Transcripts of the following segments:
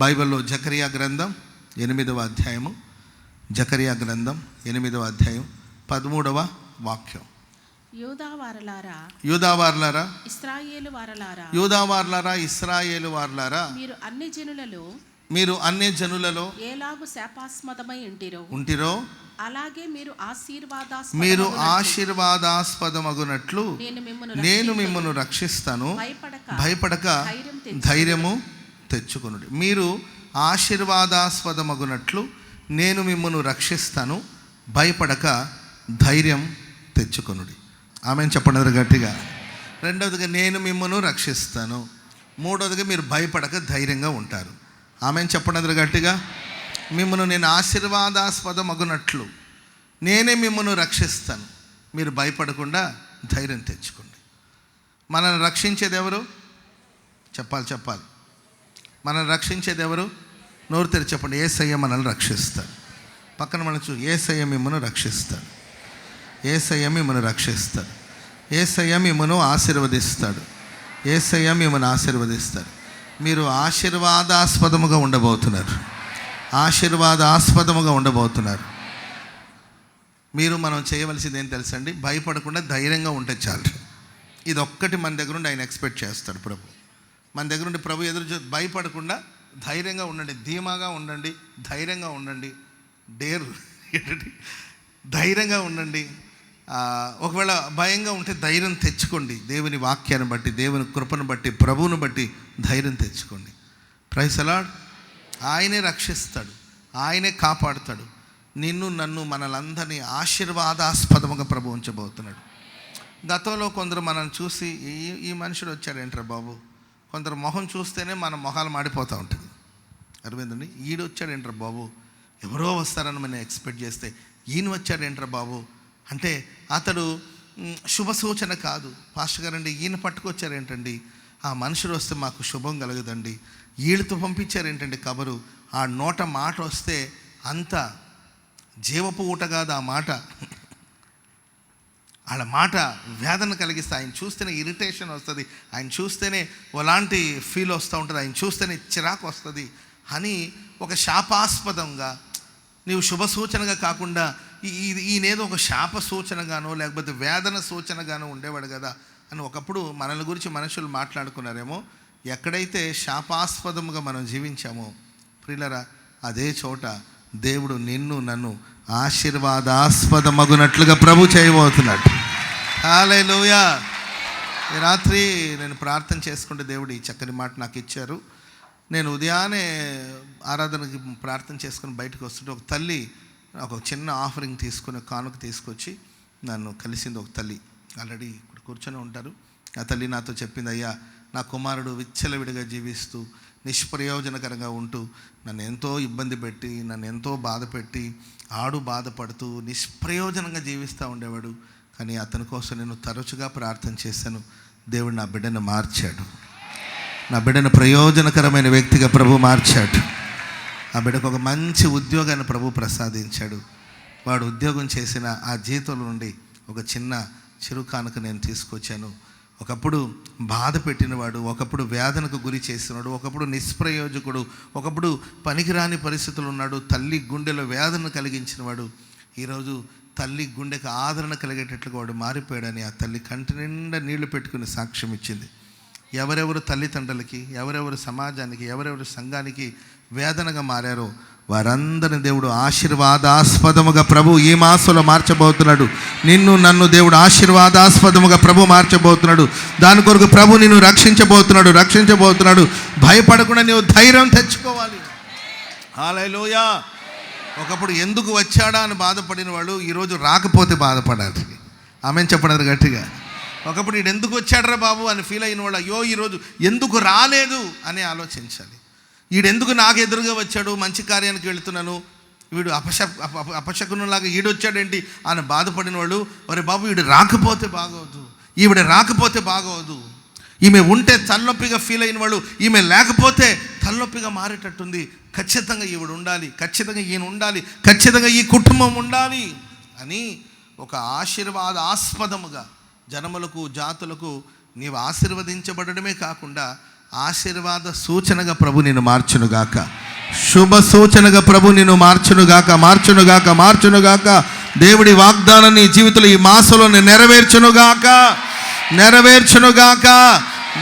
బైబిల్లో జకరియా గ్రంథం 8వ అధ్యాయము, జకరియా గ్రంథం 8వ అధ్యాయం 13వ వాక్యం. యూదావారలారా, ఇశ్రాయేలు వారలారా, మీరు అన్ని జనులలో ఎలాగు శాపాస్పదమై ఉంటిరో అలాగే మీరు ఆశీర్వాదాస్పదమగునట్లు నేను మిమ్మల్ని రక్షిస్తాను, భయపడక ధైర్యము తెచ్చుకొనుడి. మీరు ఆశీర్వాదాస్పదమగునట్లు నేను మిమ్మల్ని రక్షిస్తాను, భయపడక ధైర్యం తెచ్చుకొనుడి. ఆమెను చెప్పండి గట్టిగా. రెండవదిగా నేను మిమ్మల్ని రక్షిస్తాను. మూడవదిగా మీరు భయపడక ధైర్యంగా ఉంటారు. ఆమెను చెప్పండి గట్టిగా. మిమ్మల్ని నేను ఆశీర్వాదాస్పదమగునట్లు నేనే మిమ్మల్ని రక్షిస్తాను, మీరు భయపడకుండా ధైర్యం తెచ్చుకోండి. మనల్ని రక్షించేది ఎవరు? చెప్పాలి. మనల్ని రక్షించేది ఎవరు? నోరు తెరిచి చెప్పండి. యేసయ్య మనల్ని రక్షిస్తాడు. పక్కన మనం యేసయ్య మిమ్మల్ని రక్షిస్తాడు, యేసయ్య మిమ్మల్ని రక్షిస్తాడు, యేసయ్య మిమ్మల్ని ఆశీర్వదిస్తాడు, యేసయ్య మిమ్మల్ని ఆశీర్వదిస్తాడు. మీరు ఆశీర్వాదాస్పదముగా ఉండబోతున్నారు, ఆశీర్వాదాస్పదముగా ఉండబోతున్నారు. మనం చేయవలసింది ఏం తెలుసండి? భయపడకుండా ధైర్యంగా ఉంటే చాలు. ఇది ఒక్కటి మన దగ్గర నుండి ఆయన ఎక్స్పెక్ట్ చేస్తాడు ప్రభు. మన దగ్గర నుండి ప్రభు భయపడకుండా ధైర్యంగా ఉండండి, ధీమాగా ఉండండి, ధైర్యంగా ఉండండి, ధైర్యంగా ఉండండి. ఒకవేళ భయంగా ఉంటే ధైర్యం తెచ్చుకోండి. దేవుని వాక్యాన్ని బట్టి, దేవుని కృపను బట్టి, ప్రభువును బట్టి ధైర్యం తెచ్చుకోండి. Praise the Lord. ఆయనే రక్షిస్తాడు, ఆయనే కాపాడుతాడు. నిన్ను నన్ను మనలందరినీ ఆశీర్వాదాస్పదముగా ప్రభు ఉంచబోతున్నాడు. గతంలో కొందరు మనల్ని చూసి ఈ మనుషుడు వచ్చాడేంట్రా బాబు, కొందరు మొహం చూస్తేనే మన మొహాలు మాడిపోతూ ఉంటుంది. అర్థమైందండి? ఈడు వచ్చాడేంట్రా బాబు, ఎవరో వస్తారని మనం ఎక్స్పెక్ట్ చేస్తే ఈయన వచ్చాడేంట్రా బాబు అంటే అతడు శుభ సూచన కాదు. పాస్టర్ గారండి ఈయన పట్టుకొచ్చారేంటండి, ఆ మనుషుడు వస్తే మాకు శుభం కలగదండి, వీళ్ళతో పంపించారేంటండి కబరు, ఆ నోట మాట వస్తే అంత జీవపు ఊట కాదు ఆ మాట, వాళ్ళ మాట వేదన కలిగిస్తే, ఆయన చూస్తేనే ఇరిటేషన్ వస్తుంది, ఆయన చూస్తేనే అలాంటి ఫీల్ వస్తూ ఉంటుంది, ఆయన చూస్తేనే చిరాకు వస్తుంది అని ఒక శాపాస్పదంగా, నీవు శుభ సూచనగా కాకుండా ఈయనేదో ఒక శాప సూచనగానో లేకపోతే వేదన సూచనగానో ఉండేవాడు కదా అని ఒకప్పుడు మనల్ని గురించి మనుషులు మాట్లాడుకున్నారేమో. ఎక్కడైతే శాపాస్పదముగా మనం జీవించామో ప్రియులరా, అదే చోట దేవుడు నిన్ను నన్ను ఆశీర్వాదాస్పదమగునట్లుగా ప్రభు చేయబోతున్నాడు. హల్లెలూయా. ఈ రాత్రి నేను ప్రార్థన చేసుకుంటే దేవుడు ఈ చక్కని మాట నాకు ఇచ్చారు. నేను ఉదయాన్నే ఆరాధనకి ప్రార్థన చేసుకుని బయటకు వస్తుంటే ఒక తల్లి ఒక చిన్న ఆఫరింగ్ తీసుకుని, కానుక తీసుకొచ్చి నన్ను కలిసింది. ఒక తల్లి ఆల్రెడీ ఇక్కడ కూర్చొని ఉంటారు. ఆ తల్లి నాతో చెప్పింది, అయ్యా నా కుమారుడు విచ్చలవిడిగా జీవిస్తూ నిష్ప్రయోజనకరంగా ఉంటూ నన్ను ఎంతో ఇబ్బంది పెట్టి, నన్ను ఎంతో బాధ పెట్టి, బాధపడుతూ నిష్ప్రయోజనంగా జీవిస్తూ ఉండేవాడు. కానీ అతని కోసం నేను తరచుగా ప్రార్థన చేశాను. దేవుడు నా బిడ్డను మార్చాడు, నా బిడ్డను ప్రయోజనకరమైన వ్యక్తిగా ప్రభు మార్చాడు. ఆ బిడ్డకు ఒక మంచి ఉద్యోగాన్ని ప్రభు ప్రసాదించాడు. వాడు ఉద్యోగం చేసిన ఆ జీతం నుండి ఒక చిన్న చిరు కానుక నేను తీసుకొచ్చాను. ఒకప్పుడు బాధ పెట్టినవాడు, ఒకప్పుడు వేదనకు గురి చేసినాడు, ఒకప్పుడు నిష్ప్రయోజకుడు, ఒకప్పుడు పనికిరాని పరిస్థితులు ఉన్నాడు, తల్లి గుండెలో వేదన కలిగించినవాడు ఈరోజు తల్లి గుండెకు ఆదరణ కలిగేటట్లుగా వాడు మారిపోయాడని ఆ తల్లి కంటి నిండా నీళ్లు పెట్టుకుని సాక్ష్యం ఇచ్చింది. ఎవరెవరు తల్లిదండ్రులకి, ఎవరెవరు సమాజానికి, ఎవరెవరు సంఘానికి వేదనగా మారారో వారందరిని దేవుడు ఆశీర్వాదాస్పదముగా ప్రభు ఈ మాసంలో మార్చబోతున్నాడు. నిన్ను నన్ను దేవుడు ఆశీర్వాదాస్పదముగా ప్రభు మార్చబోతున్నాడు. దాని కొరకు ప్రభు నిన్ను రక్షించబోతున్నాడు. భయపడకుండా నీవు ధైర్యం తెచ్చుకోవాలి. హల్లెలూయా. ఒకప్పుడు ఎందుకు వచ్చాడా అని బాధపడిన వాళ్ళు ఈరోజు రాకపోతే బాధపడాలి. ఆమెను చెప్పడం గట్టిగా. ఒకప్పుడు వీడు ఎందుకు వచ్చాడరా బాబు అని ఫీల్ అయిన వాళ్ళు అయ్యో ఈరోజు ఎందుకు రాలేదు అని ఆలోచించాలి. వీడెందుకు నాకు ఎదురుగా వచ్చాడు, మంచి కార్యానికి వెళుతున్నాను, వీడు అపశకునులాగా ఈడొచ్చాడేంటి అని బాధపడిన వాళ్ళు, ఒరే బాబు వీడు రాకపోతే బాగోదు, ఈవిడ రాకపోతే బాగోదు, ఈమె ఉంటే తలనొప్పిగా ఫీల్ అయిన వాళ్ళు ఈమె లేకపోతే తలనొప్పిగా మారేటట్టుంది, ఖచ్చితంగా ఈవిడ ఉండాలి, ఖచ్చితంగా ఈయన ఉండాలి, ఖచ్చితంగా ఈ కుటుంబం ఉండాలి అని ఒక ఆశీర్వాదాస్పదముగా జనములకు జాతులకు నీవు ఆశీర్వదించబడమే కాకుండా ఆశీర్వాద సూచనగా ప్రభు నిన్ను మార్చునుగాక. శుభ సూచనగా ప్రభు నిన్ను మార్చునుగాక, మార్చునుగాక, మార్చునుగాక. దేవుడి వాగ్దానం నీ జీవితంలో ఈ మాసంలో నెరవేర్చునుగాక, నెరవేర్చునుగాక,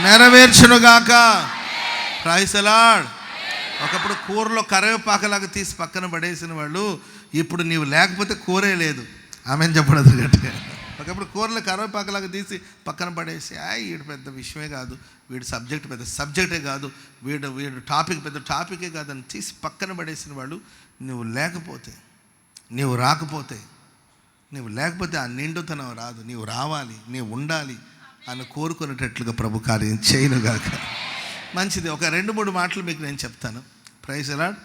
నెరవేర్చునుగాక. Praise the Lord. ఒకప్పుడు కూరలో కరివేపాకలాగా తీసి పక్కన పడేసిన వాళ్ళు ఇప్పుడు నీవు లేకపోతే కూరే లేదు. ఆమెను చెప్పడం గట్టిగా. ఒకప్పుడు కూరలో కరివేపాకలాగా తీసి పక్కన పడేసి వీడు పెద్ద విషయమే కాదు, వీడు సబ్జెక్ట్ పెద్ద సబ్జెక్టే కాదు, వీడు టాపిక్ పెద్ద టాపికే కాదు అని తీసి పక్కన పడేసిన వాళ్ళు నువ్వు లేకపోతే, నీవు రాకపోతే, నువ్వు లేకపోతే ఆ నిండుతనం రాదు. నీవు రావాలి, నీవు ఉండాలి అని కోరుకునేటట్లుగా ప్రభు కార్యం చేయనుగాక. మంచిది. ఒక 2-3 మాటలు మీకు నేను చెప్తాను. Praise the Lord.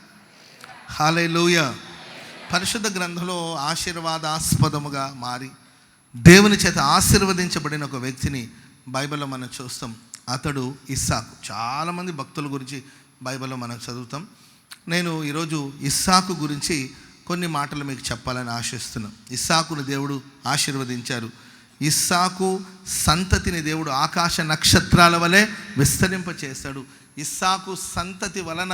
హల్లెలూయా. పరిశుద్ధ గ్రంథంలో ఆశీర్వాదాస్పదముగా మారి దేవుని చేత ఆశీర్వదించబడిన ఒక వ్యక్తిని బైబిల్లో మనం చూస్తాం. అతడు ఇస్సాకు. చాలామంది భక్తుల గురించి బైబిల్లో మనం చదువుతాం. నేను ఈరోజు ఇస్సాకు గురించి కొన్ని మాటలు మీకు చెప్పాలని ఆశిస్తున్నాను. ఇస్సాకును దేవుడు ఆశీర్వదించారు. ఇస్సాకు సంతతిని దేవుడు ఆకాశ నక్షత్రాల వలె విస్తరింపచేశాడు. ఇస్సాకు సంతతి వలన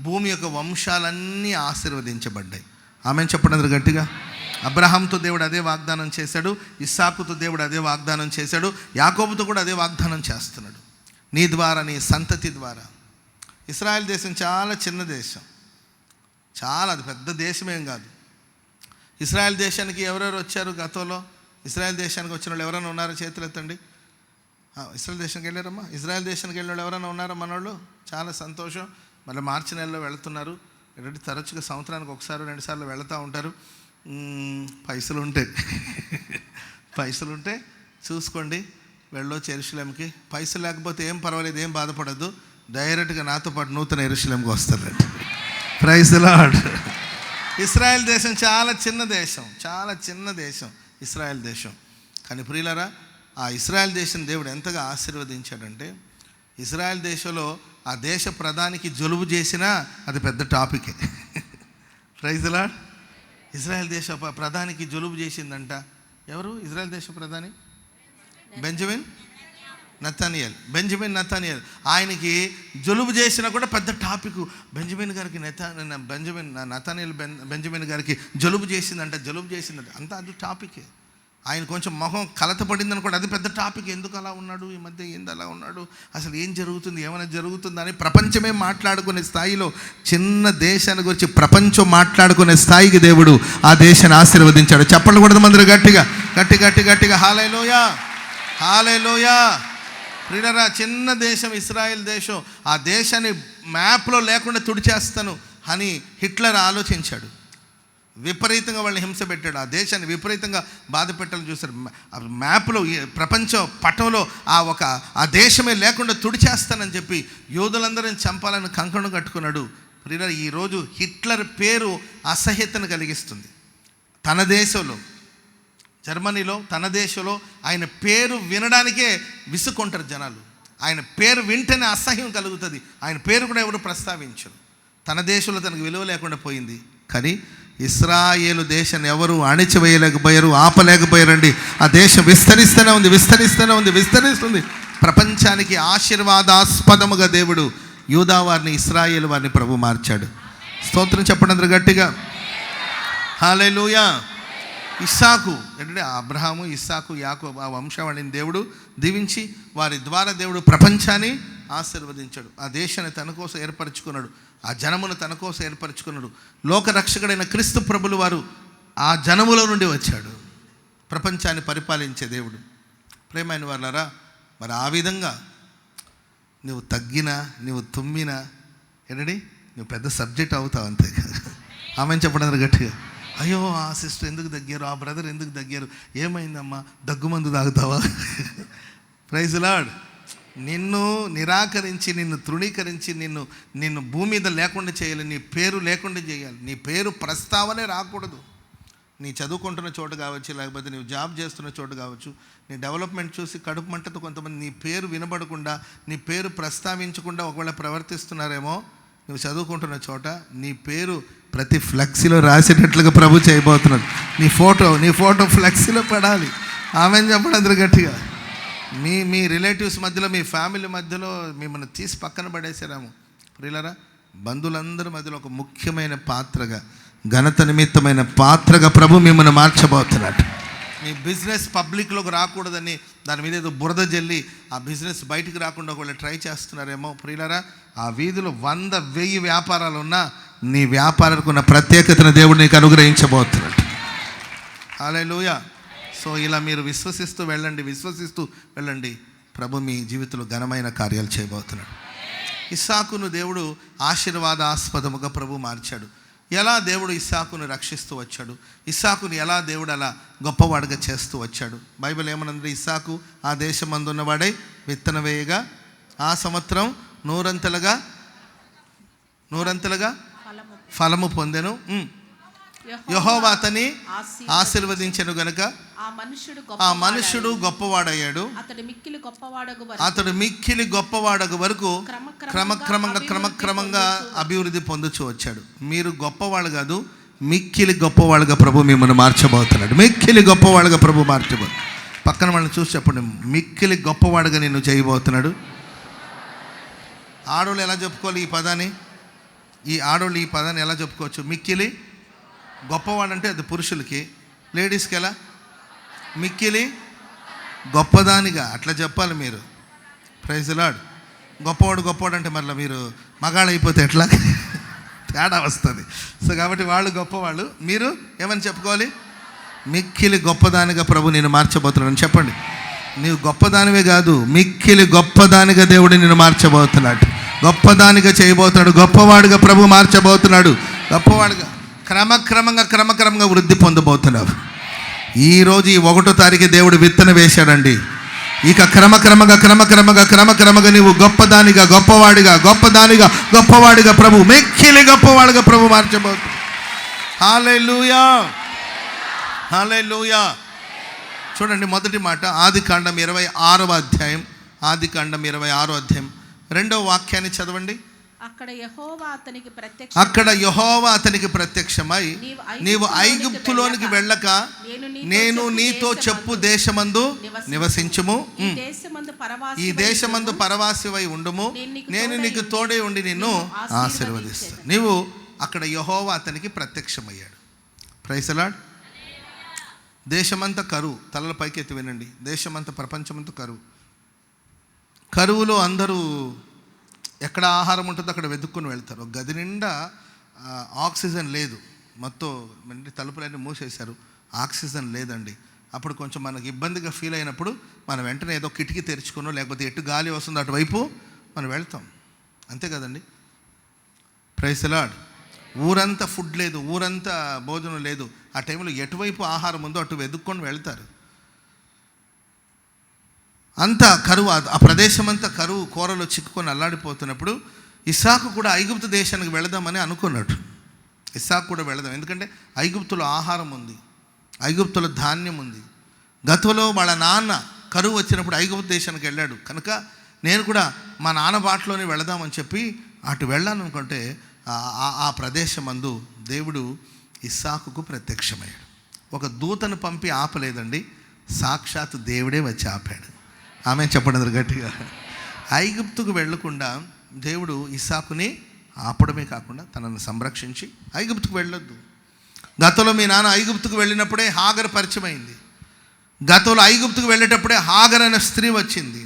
భూమి యొక్క వంశాలన్నీ ఆశీర్వదించబడ్డాయి. ఆమెను చెప్పండి గట్టిగా. అబ్రహాంతో దేవుడు అదే వాగ్దానం చేశాడు, ఇస్సాకుతో దేవుడు అదే వాగ్దానం చేశాడు, యాకోబుతో కూడా అదే వాగ్దానం చేస్తున్నాడు. నీ ద్వారా, నీ సంతతి ద్వారా. ఇశ్రాయేల్ దేశం చాలా చిన్న దేశం, చాలా, అది పెద్ద దేశమేం కాదు. ఇశ్రాయేల్ దేశానికి ఎవరెవరు వచ్చారు గతంలో? ఇశ్రాయేల్ దేశానికి వచ్చిన వాళ్ళు ఎవరైనా ఉన్నారో చేతులు ఎత్తండి. ఇశ్రాయేల్ దేశానికి వెళ్ళారమ్మా? ఇశ్రాయేల్ దేశానికి వెళ్ళిన వాళ్ళు ఎవరైనా ఉన్నారా మనోళ్ళు? చాలా సంతోషం. మళ్ళీ మార్చి నెలలో వెళుతున్నారు. ఏంటంటే తరచుగా సంవత్సరానికి 1-2 సార్లు వెళుతూ ఉంటారు. పైసలు ఉంటే చూసుకోండి, వెళ్ళొచ్చు యెరూషలేముకి. పైసలు లేకపోతే ఏం పర్వాలేదు, ఏం బాధపడద్దు, డైరెక్ట్గా నాతో పాటు నూతన యెరూషలేముకి వస్తారండి. Praise the Lord. ఇశ్రాయేల్ దేశం చాలా చిన్న దేశం, చాలా చిన్న దేశం ఇశ్రాయేల్ దేశం. కానీ ప్రియులారా, ఆ ఇశ్రాయేల్ దేశం దేవుడు ఎంతగా ఆశీర్వదించాడంటే, ఇశ్రాయేల్ దేశంలో ఆ దేశ ప్రధానికి జలుబు చేసినా అది పెద్ద టాపికే. Praise the Lord. ఇశ్రాయేల్ దేశ ప్రధానికి జలుబు చేసిందంట. ఎవరు ఇశ్రాయేల్ దేశ ప్రధాని? Benjamin Nathaniel. ఆయనకి జలుబు చేసినా కూడా పెద్ద టాపిక్. బెంజమిన్ గారికి జలుబు చేసిందంట. అంతా అది టాపికే. ఆయన కొంచెం మొహం కలత పడిందని కూడా అది పెద్ద టాపిక్. ఎందుకు అలా ఉన్నాడు, ఈ మధ్య ఏంది అలా ఉన్నాడు, అసలు ఏం జరుగుతుంది, ఏమైనా జరుగుతుందని ప్రపంచమే మాట్లాడుకునే స్థాయిలో, చిన్న దేశాన్ని గురించి ప్రపంచం మాట్లాడుకునే స్థాయికి దేవుడు ఆ దేశాన్ని ఆశీర్వదించాడు. చెప్పండి కూడా మందిరం గట్టిగా గట్టిగా హల్లెలూయా, హల్లెలూయా. ప్రియులారా, చిన్న దేశం ఇశ్రాయేల్ దేశం. ఆ దేశాన్ని మ్యాప్లో లేకుండా తుడిచేస్తాను అని హిట్లర్ ఆలోచించాడు. విపరీతంగా వాళ్ళని హింస పెట్టాడు. ఆ దేశాన్ని విపరీతంగా బాధ పెట్టాలని చూశారు. మ్యాప్లో, ప్రపంచ పటంలో ఆ దేశమే లేకుండా తుడిచేస్తానని చెప్పి యూదులందరిని చంపాలని కంకణం కట్టుకున్నాడు. ప్రియులారా, ఈరోజు హిట్లర్ పేరు అసహ్యతను కలిగిస్తుంది. తన దేశంలో, జర్మనీలో, తన దేశంలో ఆయన పేరు వినడానికే విసుక్కుంటారు జనాలు. ఆయన పేరు వింటేనే అసహ్యం కలుగుతుంది. ఆయన పేరు కూడా ఎవరు ప్రస్తావించరు. తన దేశంలో తనకు విలువ లేకుండా పోయింది. కానీ ఇశ్రాయేలు దేశాన్ని ఎవరు అణిచివేయలేకపోయారు, ఆపలేకపోయారండి. ఆ దేశం విస్తరిస్తుంది. ప్రపంచానికి ఆశీర్వాదాస్పదముగా దేవుడు యూదా వారిని, ఇశ్రాయేలు వారిని ప్రభు మార్చాడు. స్తోత్రం చెప్పండి అందరూ గట్టిగా. హల్లెలూయా. ఇస్సాకు అంటే అబ్రహాము, ఇస్సాకు, యాకోబు ఆ వంశావళిని దేవుడు దీవించి వారి ద్వారా దేవుడు ప్రపంచాన్ని ఆశీర్వదించాడు. ఆ దేశాన్ని తన కోసం ఏర్పరచుకున్నాడు. ఆ జనమును తన కోసం ఏర్పరచుకున్నాడు. లోకరక్షకుడైన క్రీస్తు ప్రభులు వారు ఆ జనములో నుండి వచ్చాడు. ప్రపంచాన్ని పరిపాలించే దేవుడు. ప్రియమైన వాళ్ళారా, మరి ఆ విధంగా నువ్వు తగ్గినా, నువ్వు తుమ్మినా ఏంటండి, నువ్వు పెద్ద సబ్జెక్ట్ అవుతావు. అంతే. ఆమెను చెప్పడం గట్టిగా. అయ్యో, ఆ సిస్టర్ ఎందుకు దగ్గారు, ఆ బ్రదర్ ఎందుకు దగ్గారు, ఏమైందమ్మా, దగ్గుమందు తాగుతావా? Praise the Lord. నిన్ను నిరాకరించి, నిన్ను తృణీకరించి, నిన్ను భూమి మీద లేకుండా చేయాలి, నీ పేరు లేకుండా చేయాలి. నీ పేరు ప్రస్తావనే రాకూడదు. నీ చదువుకుంటున్న చోటు కావచ్చు, లేకపోతే నీవు జాబ్ చేస్తున్న చోటు కావచ్చు, నీ డెవలప్మెంట్ చూసి కడుపు మంటతో కొంతమంది నీ పేరు వినబడకుండా, నీ పేరు ప్రస్తావించకుండా ఒకవేళ ప్రవర్తిస్తున్నారేమో. నువ్వు చదువుకుంటున్న చోట నీ పేరు ప్రతి ఫ్లెక్సీలో రాసేటట్లుగా ప్రభు చేయబోతున్నాడు. నీ ఫోటో ఫ్లెక్సీలో పడాలి. ఆమెను చెప్పండి అందరూ గట్టిగా. మీ రిలేటివ్స్ మధ్యలో, మీ ఫ్యామిలీ మధ్యలో మిమ్మల్ని తీసి పక్కన పడేసారేమో. ప్రియులారా, బంధువులందరి మధ్యలో ఒక ముఖ్యమైన పాత్రగా, ఘనత నిమిత్తమైన పాత్రగా ప్రభు మిమ్మల్ని మార్చబోతున్నాడు. మీ బిజినెస్ పబ్లిక్లోకి రాకూడదని దాని మీద ఏదో బురద జల్లి ఆ బిజినెస్ బయటికి రాకుండా ఒకళ్ళు ట్రై చేస్తున్నారేమో. ప్రియులారా, ఆ వీధిలో 100,000 వ్యాపారాలు ఉన్నా నీ వ్యాపారానికి ఉన్న ప్రత్యేకతను దేవుడు నీకు అనుగ్రహించబోతున్నాడు. హల్లెలూయా. సో ఇలా మీరు విశ్వసిస్తూ వెళ్ళండి. ప్రభు మీ జీవితంలో ఘనమైన కార్యాలు చేయబోతున్నాడు. ఇస్సాకును దేవుడు ఆశీర్వాదాస్పదముగా ప్రభు మార్చాడు. ఎలా దేవుడు ఇస్సాకును రక్షిస్తూ వచ్చాడు, ఇస్సాకును ఎలా దేవుడు అలా గొప్పవాడుగా చేస్తూ వచ్చాడు. బైబిల్ ఏమనంటే, ఇస్సాకు ఆ దేశమందు ఉన్నవాడై విత్తన వేయగా ఆ సంవత్సరం నూరంతలుగా ఫలము పొందెను. యెహోవా అతని ఆశీర్వదించెను గనుక ఆ మనుషుడు గొప్పవాడయ్యాడు. అతడు మిక్కిలి గొప్పవాడగు వరకు క్రమక్రమంగా అభివృద్ధి పొందుచూ వచ్చాడు. మీరు గొప్పవాళ్ళు కాదు, మిక్కిలి గొప్పవాళ్ళుగా ప్రభు మిమ్మల్ని మార్చబోతున్నాడు. మిక్కిలి గొప్పవాళ్ళుగా ప్రభు మార్చబోతున్నాడు. పక్కన వాళ్ళని చూసి చెప్పండి, మిక్కిలి గొప్పవాడుగా నిన్ను చేయబోతున్నాడు. ఆడోళ్ళు ఎలా చెప్పుకోవాలి ఈ పదాన్ని? ఆడోళ్ళు ఈ పదాన్ని ఎలా చెప్పుకోవచ్చు? మిక్కిలి గొప్పవాడంటే అది పురుషులకి, లేడీస్కి ఎలా? మిక్కిలి గొప్పదానిగా అట్లా చెప్పాలి మీరు. Praise the Lord. గొప్పవాడు అంటే మళ్ళీ మీరు మగాళ్ళు అయిపోతే ఎట్లా? తేడా వస్తుంది. సో కాబట్టి వాళ్ళు గొప్పవాళ్ళు, మీరు ఏమని చెప్పుకోవాలి? మిక్కిలి గొప్పదానిగా ప్రభు నేను మార్చబోతున్నాను. చెప్పండి, నీవు గొప్పదానివే కాదు, మిక్కిలి గొప్పదానిగా దేవుడు నిన్ను మార్చబోతున్నాడు. గొప్పదానిగా చేయబోతున్నాడు. గొప్పవాడుగా ప్రభు మార్చబోతున్నాడు. గొప్పవాడుగా క్రమక్రమంగా వృద్ధి పొందబోతున్నావు. ఈరోజు ఈ 1వ తారీఖు దేవుడు విత్తన వేశాడండి. ఇక క్రమక్రమంగా నీవు గొప్పవాడిగా ప్రభు, మిక్కిలి గొప్పవాడిగా ప్రభు మార్చబోతున్నాడు. హల్లెలూయా, హల్లెలూయా. చూడండి, మొదటి మాట ఆదికాండం 26వ అధ్యాయం. ఆదికాండం 26వ అధ్యాయం 2వ వాక్యాన్ని చదవండి. అక్కడ యెహోవా అతనికి ప్రత్యక్షమై, నీవు ఐగుప్తులోనికి వెళ్ళక నేను నీతో చెప్పు దేశమందు నివసించుము, ఈ దేశమందు పరవాసివై ఉండుము, నేను నీకు తోడే ఉండి నిన్ను ఆశీర్వదిస్తాను. నీవు అక్కడ యెహోవా అతనికి ప్రత్యక్షమయ్యాడు. Praise the Lord. దేశమంతా కరువు. తలల పైకి ఎత్తి వినండి. దేశమంతా, ప్రపంచమంతా కరువు. కరువులో అందరూ ఎక్కడ ఆహారం ఉంటుందో అక్కడ వెతుక్కుని వెళ్తారు. ఒక గది నిండా ఆక్సిజన్ లేదు, మొత్తం తలుపులన్నీ మూసేశారు, ఆక్సిజన్ లేదండి. అప్పుడు కొంచెం మనకి ఇబ్బందిగా ఫీల్ అయినప్పుడు మనం వెంటనే ఏదో కిటికీ తెరుచుకునో, లేకపోతే ఎటు గాలి వస్తుందో అటువైపు మనం వెళ్తాం. అంతే కదండి. Praise the Lord. ఊరంతా ఫుడ్ లేదు, ఊరంతా భోజనం లేదు. ఆ టైంలో ఎటువైపు ఆహారం ఉందో అటు వెతుక్కొని వెళ్తారు. అంతా కరువు, ఆ ప్రదేశం అంతా కరువు, కూరలో చిక్కుకొని అల్లాడిపోతున్నప్పుడు ఇస్సాకు కూడా ఐగుప్తు దేశానికి వెళదామని అనుకున్నాడు. ఇస్సాకు కూడా వెళదాం, ఎందుకంటే ఐగుప్తులో ఆహారం ఉంది, ఐగుప్తులో ధాన్యం ఉంది. గతంలో వాళ్ళ నాన్న కరువు వచ్చినప్పుడు ఐగుప్తు దేశానికి వెళ్ళాడు కనుక నేను కూడా మా నాన్న బాటలోనే వెళదామని చెప్పి అటు వెళ్ళాను అనుకుంటే ఆ ప్రదేశమందు దేవుడు ఇస్సాకుకు ప్రత్యక్షమయ్యాడు. ఒక దూతను పంపి ఆపలేదండి, సాక్షాత్ దేవుడే వచ్చి ఆపాడు. ఆమె చెప్పండి గట్టిగా. ఐగుప్తుకు వెళ్ళకుండా దేవుడు ఇస్సాకుని ఆపడమే కాకుండా తనను సంరక్షించి, ఐగుప్తుకు వెళ్ళొద్దు. గతంలో మీ నాన్న ఐగుప్తుకు వెళ్ళినప్పుడే హాగర్ పరిచయం అయింది. గతంలో ఐగుప్తుకు వెళ్ళేటప్పుడే హాగర్ అనే స్త్రీ వచ్చింది.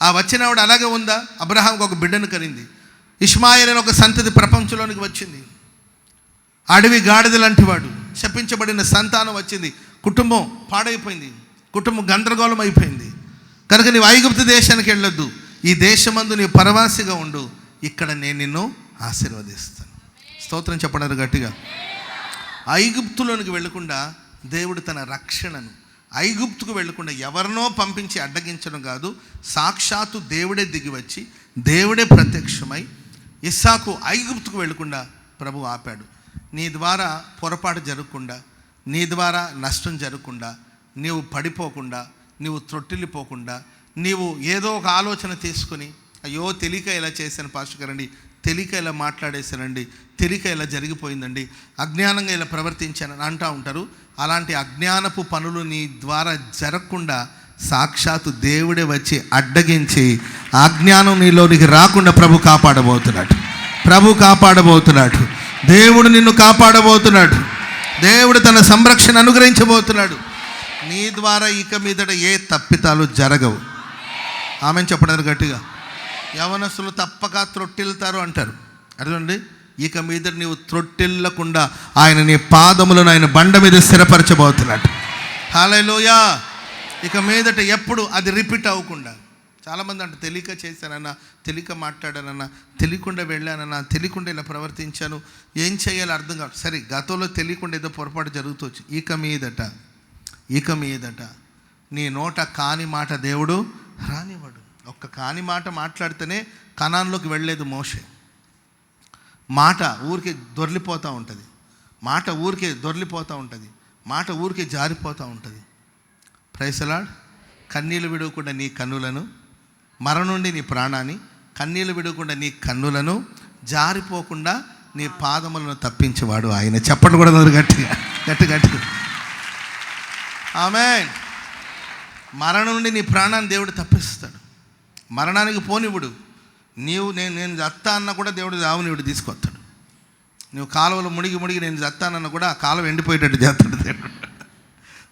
ఆ వచ్చినవాడు అలాగే ఉందా? అబ్రహాంకు ఒక బిడ్డను కరింది. ఇష్మాయేల్ అనే ఒక సంతతి ప్రపంచంలోనికి వచ్చింది. అడవి గాడిద లాంటి వాడు, శపించబడిన సంతానం వచ్చింది. కుటుంబం పాడైపోయింది, కుటుంబం గందరగోళం అయిపోయింది. కనుక నీవు ఐగుప్తు దేశానికి వెళ్ళొద్దు, ఈ దేశమందు నీవు పరవాసిగా ఉండు, ఇక్కడ నేను నిన్ను ఆశీర్వదిస్తాను. స్తోత్రం చెప్పడానికి గట్టిగా. ఐగుప్తులోనికి వెళ్ళకుండా దేవుడు తన రక్షణను, ఐగుప్తుకు వెళ్ళకుండా ఎవరినో పంపించి అడ్డగించడం కాదు, సాక్షాత్తు దేవుడే దిగి వచ్చి దేవుడే ప్రత్యక్షమై ఇస్సాకు ఐగుప్తుకు వెళ్ళకుండా ప్రభు ఆపాడు. నీ ద్వారా పొరపాటు జరగకుండా, నీ ద్వారా నష్టం జరగకుండా, నీవు పడిపోకుండా, నీవు త్రొట్టిల్లిపోకుండా, నీవు ఏదో ఒక ఆలోచన తీసుకుని అయ్యో తెలియక ఇలా చేశాను పాస్టర్ గారండి, తెలియక ఇలా మాట్లాడేశానండి, తెలియక ఇలా జరిగిపోయిందండి, అజ్ఞానంగా ఇలా ప్రవర్తించానని అంటూ ఉంటారు. అలాంటి అజ్ఞానపు పనులు నీ ద్వారా జరగకుండా సాక్షాత్తు దేవుడే వచ్చి అడ్డగించి అజ్ఞానం నీలోనికి రాకుండా ప్రభు కాపాడబోతున్నాడు. ప్రభు కాపాడబోతున్నాడు. దేవుడు నిన్ను కాపాడబోతున్నాడు. దేవుడు తన సంరక్షణ అనుగ్రహించబోతున్నాడు. నీ ద్వారా ఇక మీదట ఏ తప్పితాలు జరగవు. ఆమెను చెప్పడం గట్టిగా. యవనస్తులు తప్పక త్రొట్టిల్తారు అంటారు. అర్థండి, ఇక మీద నీవు త్రొట్టిల్లకుండా ఆయన నీ పాదములను ఆయన బండ మీద స్థిరపరచబోతున్నాడు. హల్లెలూయా. ఇక మీదట ఎప్పుడు అది రిపీట్ అవ్వకుండా. చాలామంది అంటే తెలియక చేశానన్నా, తెలియక మాట్లాడానన్నా, తెలియకుండా వెళ్ళానన్నా, తెలియకుండా ఇలా ప్రవర్తించాను, ఏం చేయాలో అర్థం కాదు. సరే, గతంలో తెలియకుండా ఏదో పొరపాటు జరుగుతూ ఇక మీదట నీ నోట కాని మాట దేవుడు రానివ్వడు. ఒక్క కాని మాట మాట్లాడితేనే కనాన్లోకి వెళ్ళలేదు మోషే. మాట ఊరికే దొర్లిపోతూ ఉంటుంది. మాట ఊరికే జారిపోతూ ఉంటుంది. Praise the Lord. కన్నీళ్ళు విడవకుండా నీ కన్నులను, మరణం నుండి నీ ప్రాణాన్ని, కన్నీళ్ళు విడవకుండా నీ కన్నులను, జారిపోకుండా నీ పాదములను తప్పించేవాడు ఆయన. చెప్పండి కూడా గట్టిగా. ఆమేన్. మరణం నుండి నీ ప్రాణాన్ని దేవుడు తప్పిస్తాడు. మరణానికి పోనివ్వడు. నేను చత్తా అన్నా కూడా దేవుడు దావునివుడు తీసుకొస్తాడు. నువ్వు కాలువలో మునిగి నేను చత్తానన్నా కూడా ఆ కాలువ ఎండిపోయేటట్టు చేస్తాడు దేవుడు.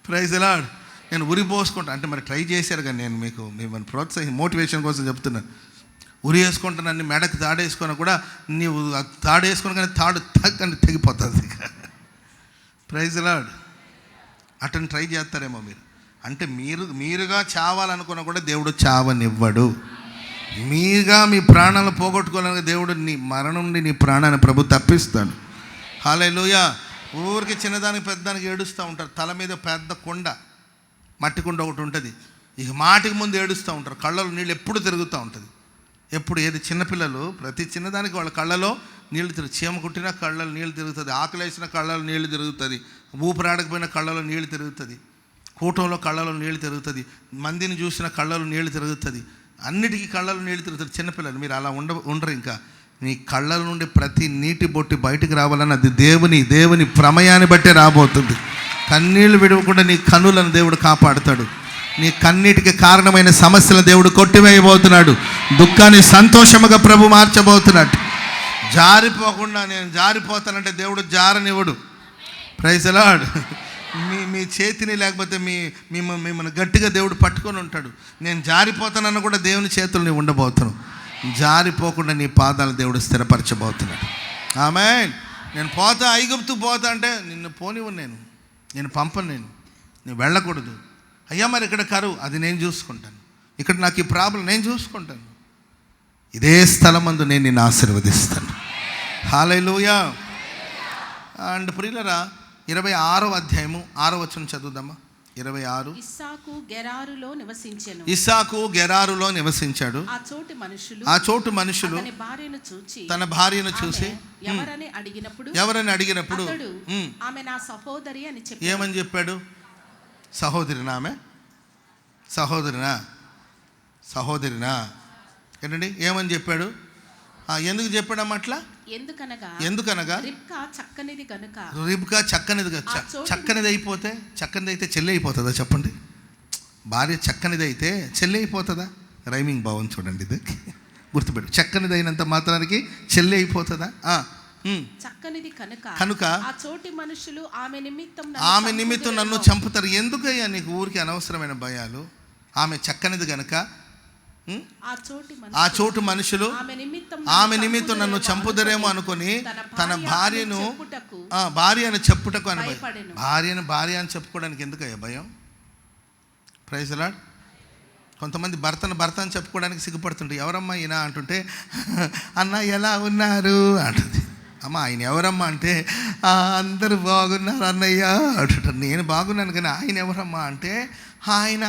Praise the Lord. నేను ఉరి పోసుకుంటా అంటే మరి ట్రై చేశారు కానీ నేను మిమ్మల్ని మోటివేషన్ కోసం చెప్తున్నాను. ఉరి వేసుకుంటానని మెడకు తాడేసుకున్నా కూడా నీవు తాడేసుకుని కానీ తాడు తగ్గని తెగిపోతుంది. Praise the Lord. అటని ట్రై చేస్తారేమో మీరు. అంటే మీరుగా చావాలనుకున్నా కూడా దేవుడు చావనివ్వడు. మీరుగా మీ ప్రాణాలను పోగొట్టుకోవాలని దేవుడు నీ మరణం నుండి నీ ప్రాణాన్ని ప్రభు తప్పిస్తాడు. హల్లెలూయా. ఊరికి చిన్నదానికి పెద్దదానికి ఏడుస్తూ ఉంటారు. తల మీద పెద్ద కొండ, మట్టి కుండ ఒకటి ఉంటుంది. ఇక మాటికి ముందు ఏడుస్తూ ఉంటారు. కళ్ళలో నీళ్ళు ఎప్పుడు తిరుగుతూ ఉంటుంది. ఎప్పుడు ఏది చిన్నపిల్లలు ప్రతి చిన్నదానికి వాళ్ళ కళ్ళలో నీళ్ళు తిరుగు. చీమ కుట్టినా కళ్ళలో నీళ్ళు తిరుగుతుంది. ఆకలి వేసిన కళ్ళలో నీళ్ళు తిరుగుతుంది. ఊపిరాడకపోయిన కళ్ళలో నీళ్ళు తిరుగుతుంది. కూటంలో కళ్ళలో నీళ్ళు తిరుగుతుంది. మందిని చూసిన కళ్ళలో నీళ్ళు తిరుగుతుంది. అన్నిటికీ కళ్ళలో నీళ్ళు తిరుగుతుంది. చిన్నపిల్లలు మీరు అలా ఉండరు. ఇంకా నీ కళ్ళల నుండి ప్రతి నీటి బొట్టి బయటికి రావాలని అది దేవుని ప్రమయాన్ని బట్టే రాబోతుంది. కన్నీళ్లు విడవకుండా నీ కన్నులను దేవుడు కాపాడుతాడు. నీ కన్నీటికి కారణమైన సమస్యలను దేవుడు కొట్టివేయబోతున్నాడు. దుఃఖాన్ని సంతోషముగా ప్రభు మార్చబోతున్నాడు. జారిపోకుండా నేను జారిపోతానంటే దేవుడు జారనివ్వడు. Praise the Lord. మీ చేతిని లేకపోతే మిమ్మల్ని గట్టిగా దేవుడు పట్టుకొని ఉంటాడు. నేను జారిపోతానన్న కూడా దేవుని చేతులు నీ ఉండబోతున్నావు. జారిపోకుండా నీ పాదాలు దేవుడు స్థిరపరచబోతున్నాడు. ఆమేన్. నేను పోతా, ఐగుప్తు పోతా అంటే నిన్ను పోనివ్వను, నేను పంపను, నేను వెళ్ళకూడదు. అయ్యా మరి ఇక్కడ కరువు, అది నేను చూసుకుంటాను. ఇక్కడ నాకు ఈ ప్రాబ్లం నేను చూసుకుంటాను. ఇదే స్థలమందు నేను నిన్ను ఆశీర్వదిస్తాను. హల్లెలూయా. అండ్ ప్రియులరా, 26వ అధ్యాయము 6వ వచనం చదువుదామా. 26. ఇస్సాకు గెరారులో నివసించాడు. ఆ చోటు మనుషులు తన భార్యను చూసి ఎవరని అడిగినప్పుడు ఆమె నా సహోదరి అని చెప్పి ఏమని చెప్పాడు? సహోదరినా? ఆమె సహోదరినా ఏంటండి? ఏమని చెప్పాడు? ఎందుకు చెప్పాడమ్మ అట్లా? ఎందుకనగా రిబ్కా చక్కనిది కనుక. చక్కనిది అయిపోతే, చక్కనిది అయితే చెల్లి అయిపోతుందా? చెప్పండి. భార్య చక్కనిది అయితే చెల్లి అయిపోతుందా? రైమింగ్ బాగుంది చూడండి, ఇది గుర్తుపెట్టు. చక్కనిది అయినంత మాత్రానికి చెల్లి అయిపోతుందా? చక్కనిది కనుక ఆ చోటి మనుషులు ఆమె నిమిత్తం నన్ను చంపుతారు. ఎందుకయ్యా నీకు ఊరికి అనవసరమైన భయాలు? ఆమె చక్కనిది కనుక ఆ చోటు మనుషులు ఆమె నిమిత్తం నన్ను చంపుదరేమో అనుకుని తన భార్య అని చెప్పుటకు అని భార్య అని చెప్పుకోవడానికి ఎందుకయ్యా భయం? Praise the Lord. కొంతమంది భర్త అని చెప్పుకోవడానికి సిగ్గుపడుతుంటారు. ఎవరమ్మా ఈయన అంటుంటే, అన్న ఎలా ఉన్నారు అంటుంది. అమ్మ ఆయన ఎవరమ్మా అంటే, అందరూ బాగున్నారు అన్నయ్య అంటుంటారు. నేను బాగున్నాను కానీ ఆయన ఎవరమ్మా అంటే, ఆయన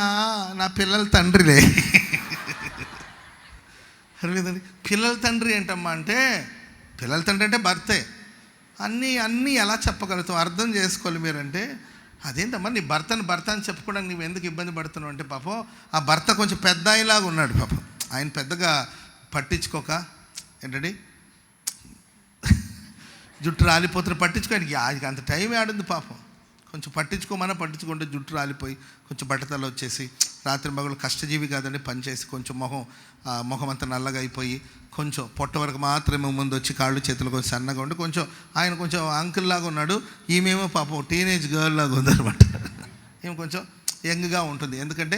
నా పిల్లల తండ్రిలే. లేదండి, పిల్లల తండ్రి ఏంటమ్మా అంటే, పిల్లల తండ్రి అంటే భర్తే. అన్నీ ఎలా చెప్పగలుగుతాం? అర్థం చేసుకోవాలి మీరంటే. అదేంటమ్మా నీ భర్త అని చెప్పుకోవడానికి నువ్వు ఎందుకు ఇబ్బంది పడుతున్నావు అంటే, పాపం ఆ భర్త కొంచెం పెద్ద ఆయనలాగా ఉన్నాడు. పాపం ఆయన పెద్దగా పట్టించుకోక ఏంటండి, జుట్టు రాలిపోతున్న పట్టించుకోనికి ఆయనకి అంత టైం ఆడింది. పాపం కొంచెం పట్టించుకుంటే జుట్టు రాలిపోయి కొంచెం బట్టతలు వచ్చేసి రాత్రి మగలు కష్టజీవి కాదండి, పనిచేసి కొంచెం మొహం అంతా నల్లగా అయిపోయి కొంచెం పొట్ట వరకు మాత్రమే ముందు వచ్చి కాళ్ళు చేతులు కొంచెం సన్నగా ఉండి ఆయన కొంచెం అంకుల్ లాగా ఉన్నాడు. ఈమెమో పాపం టీనేజ్ గర్ల్ లాగా ఉందనమాట. ఈమె కొంచెం యంగ్గా ఉంటుంది. ఎందుకంటే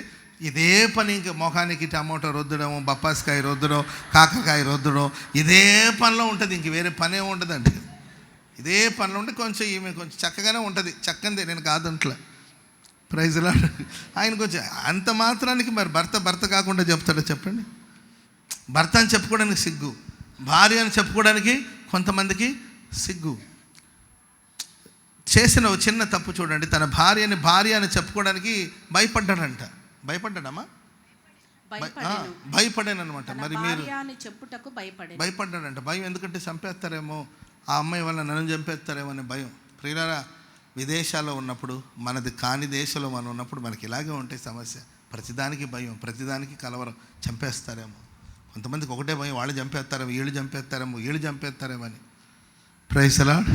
ఇదే పని, ఇంకా మొఖానికి టమాటో రుద్దడం, బప్పాసికాయ రుద్దడం, కాకరకాయ రుద్దడం, ఇదే పనిలో ఉంటుంది. ఇంక వేరే పనే ఉంటుందండి. ఇదే పనిలో ఉంటే కొంచెం ఈమె కొంచెం చక్కగానే ఉంటుంది. చక్కందే, నేను కాదంట్లా. Praise lord. ఆయన కొంచెం అంత మాత్రానికి మరి భర్త కాకుండా చెప్తాడో చెప్పండి? భర్త అని చెప్పుకోవడానికి సిగ్గు, భార్య అని చెప్పుకోవడానికి కొంతమందికి సిగ్గు. చేసిన ఒక చిన్న తప్పు చూడండి, తన భార్య అని చెప్పుకోవడానికి భయపడ్డాడమ్మా, భయపడాను అనమాట. మరి మీరు భయపడ్డాడంట. భయం ఎందుకంటే చంపేస్తారేమో, ఆ అమ్మాయి వల్ల నన్ను చంపేస్తారేమో అనే భయం. ప్రియులారా, విదేశాల్లో ఉన్నప్పుడు, మనది కాని దేశంలో మనం ఉన్నప్పుడు మనకి ఇలాగే ఉంటాయి సమస్య. ప్రతిదానికి భయం, ప్రతిదానికి కలవరం, చంపేస్తారేమో. కొంతమందికి ఒకటే భయం, వాళ్ళు చంపేస్తారేమో, వీళ్ళు చంపేస్తారేమో అని. Praise Lord.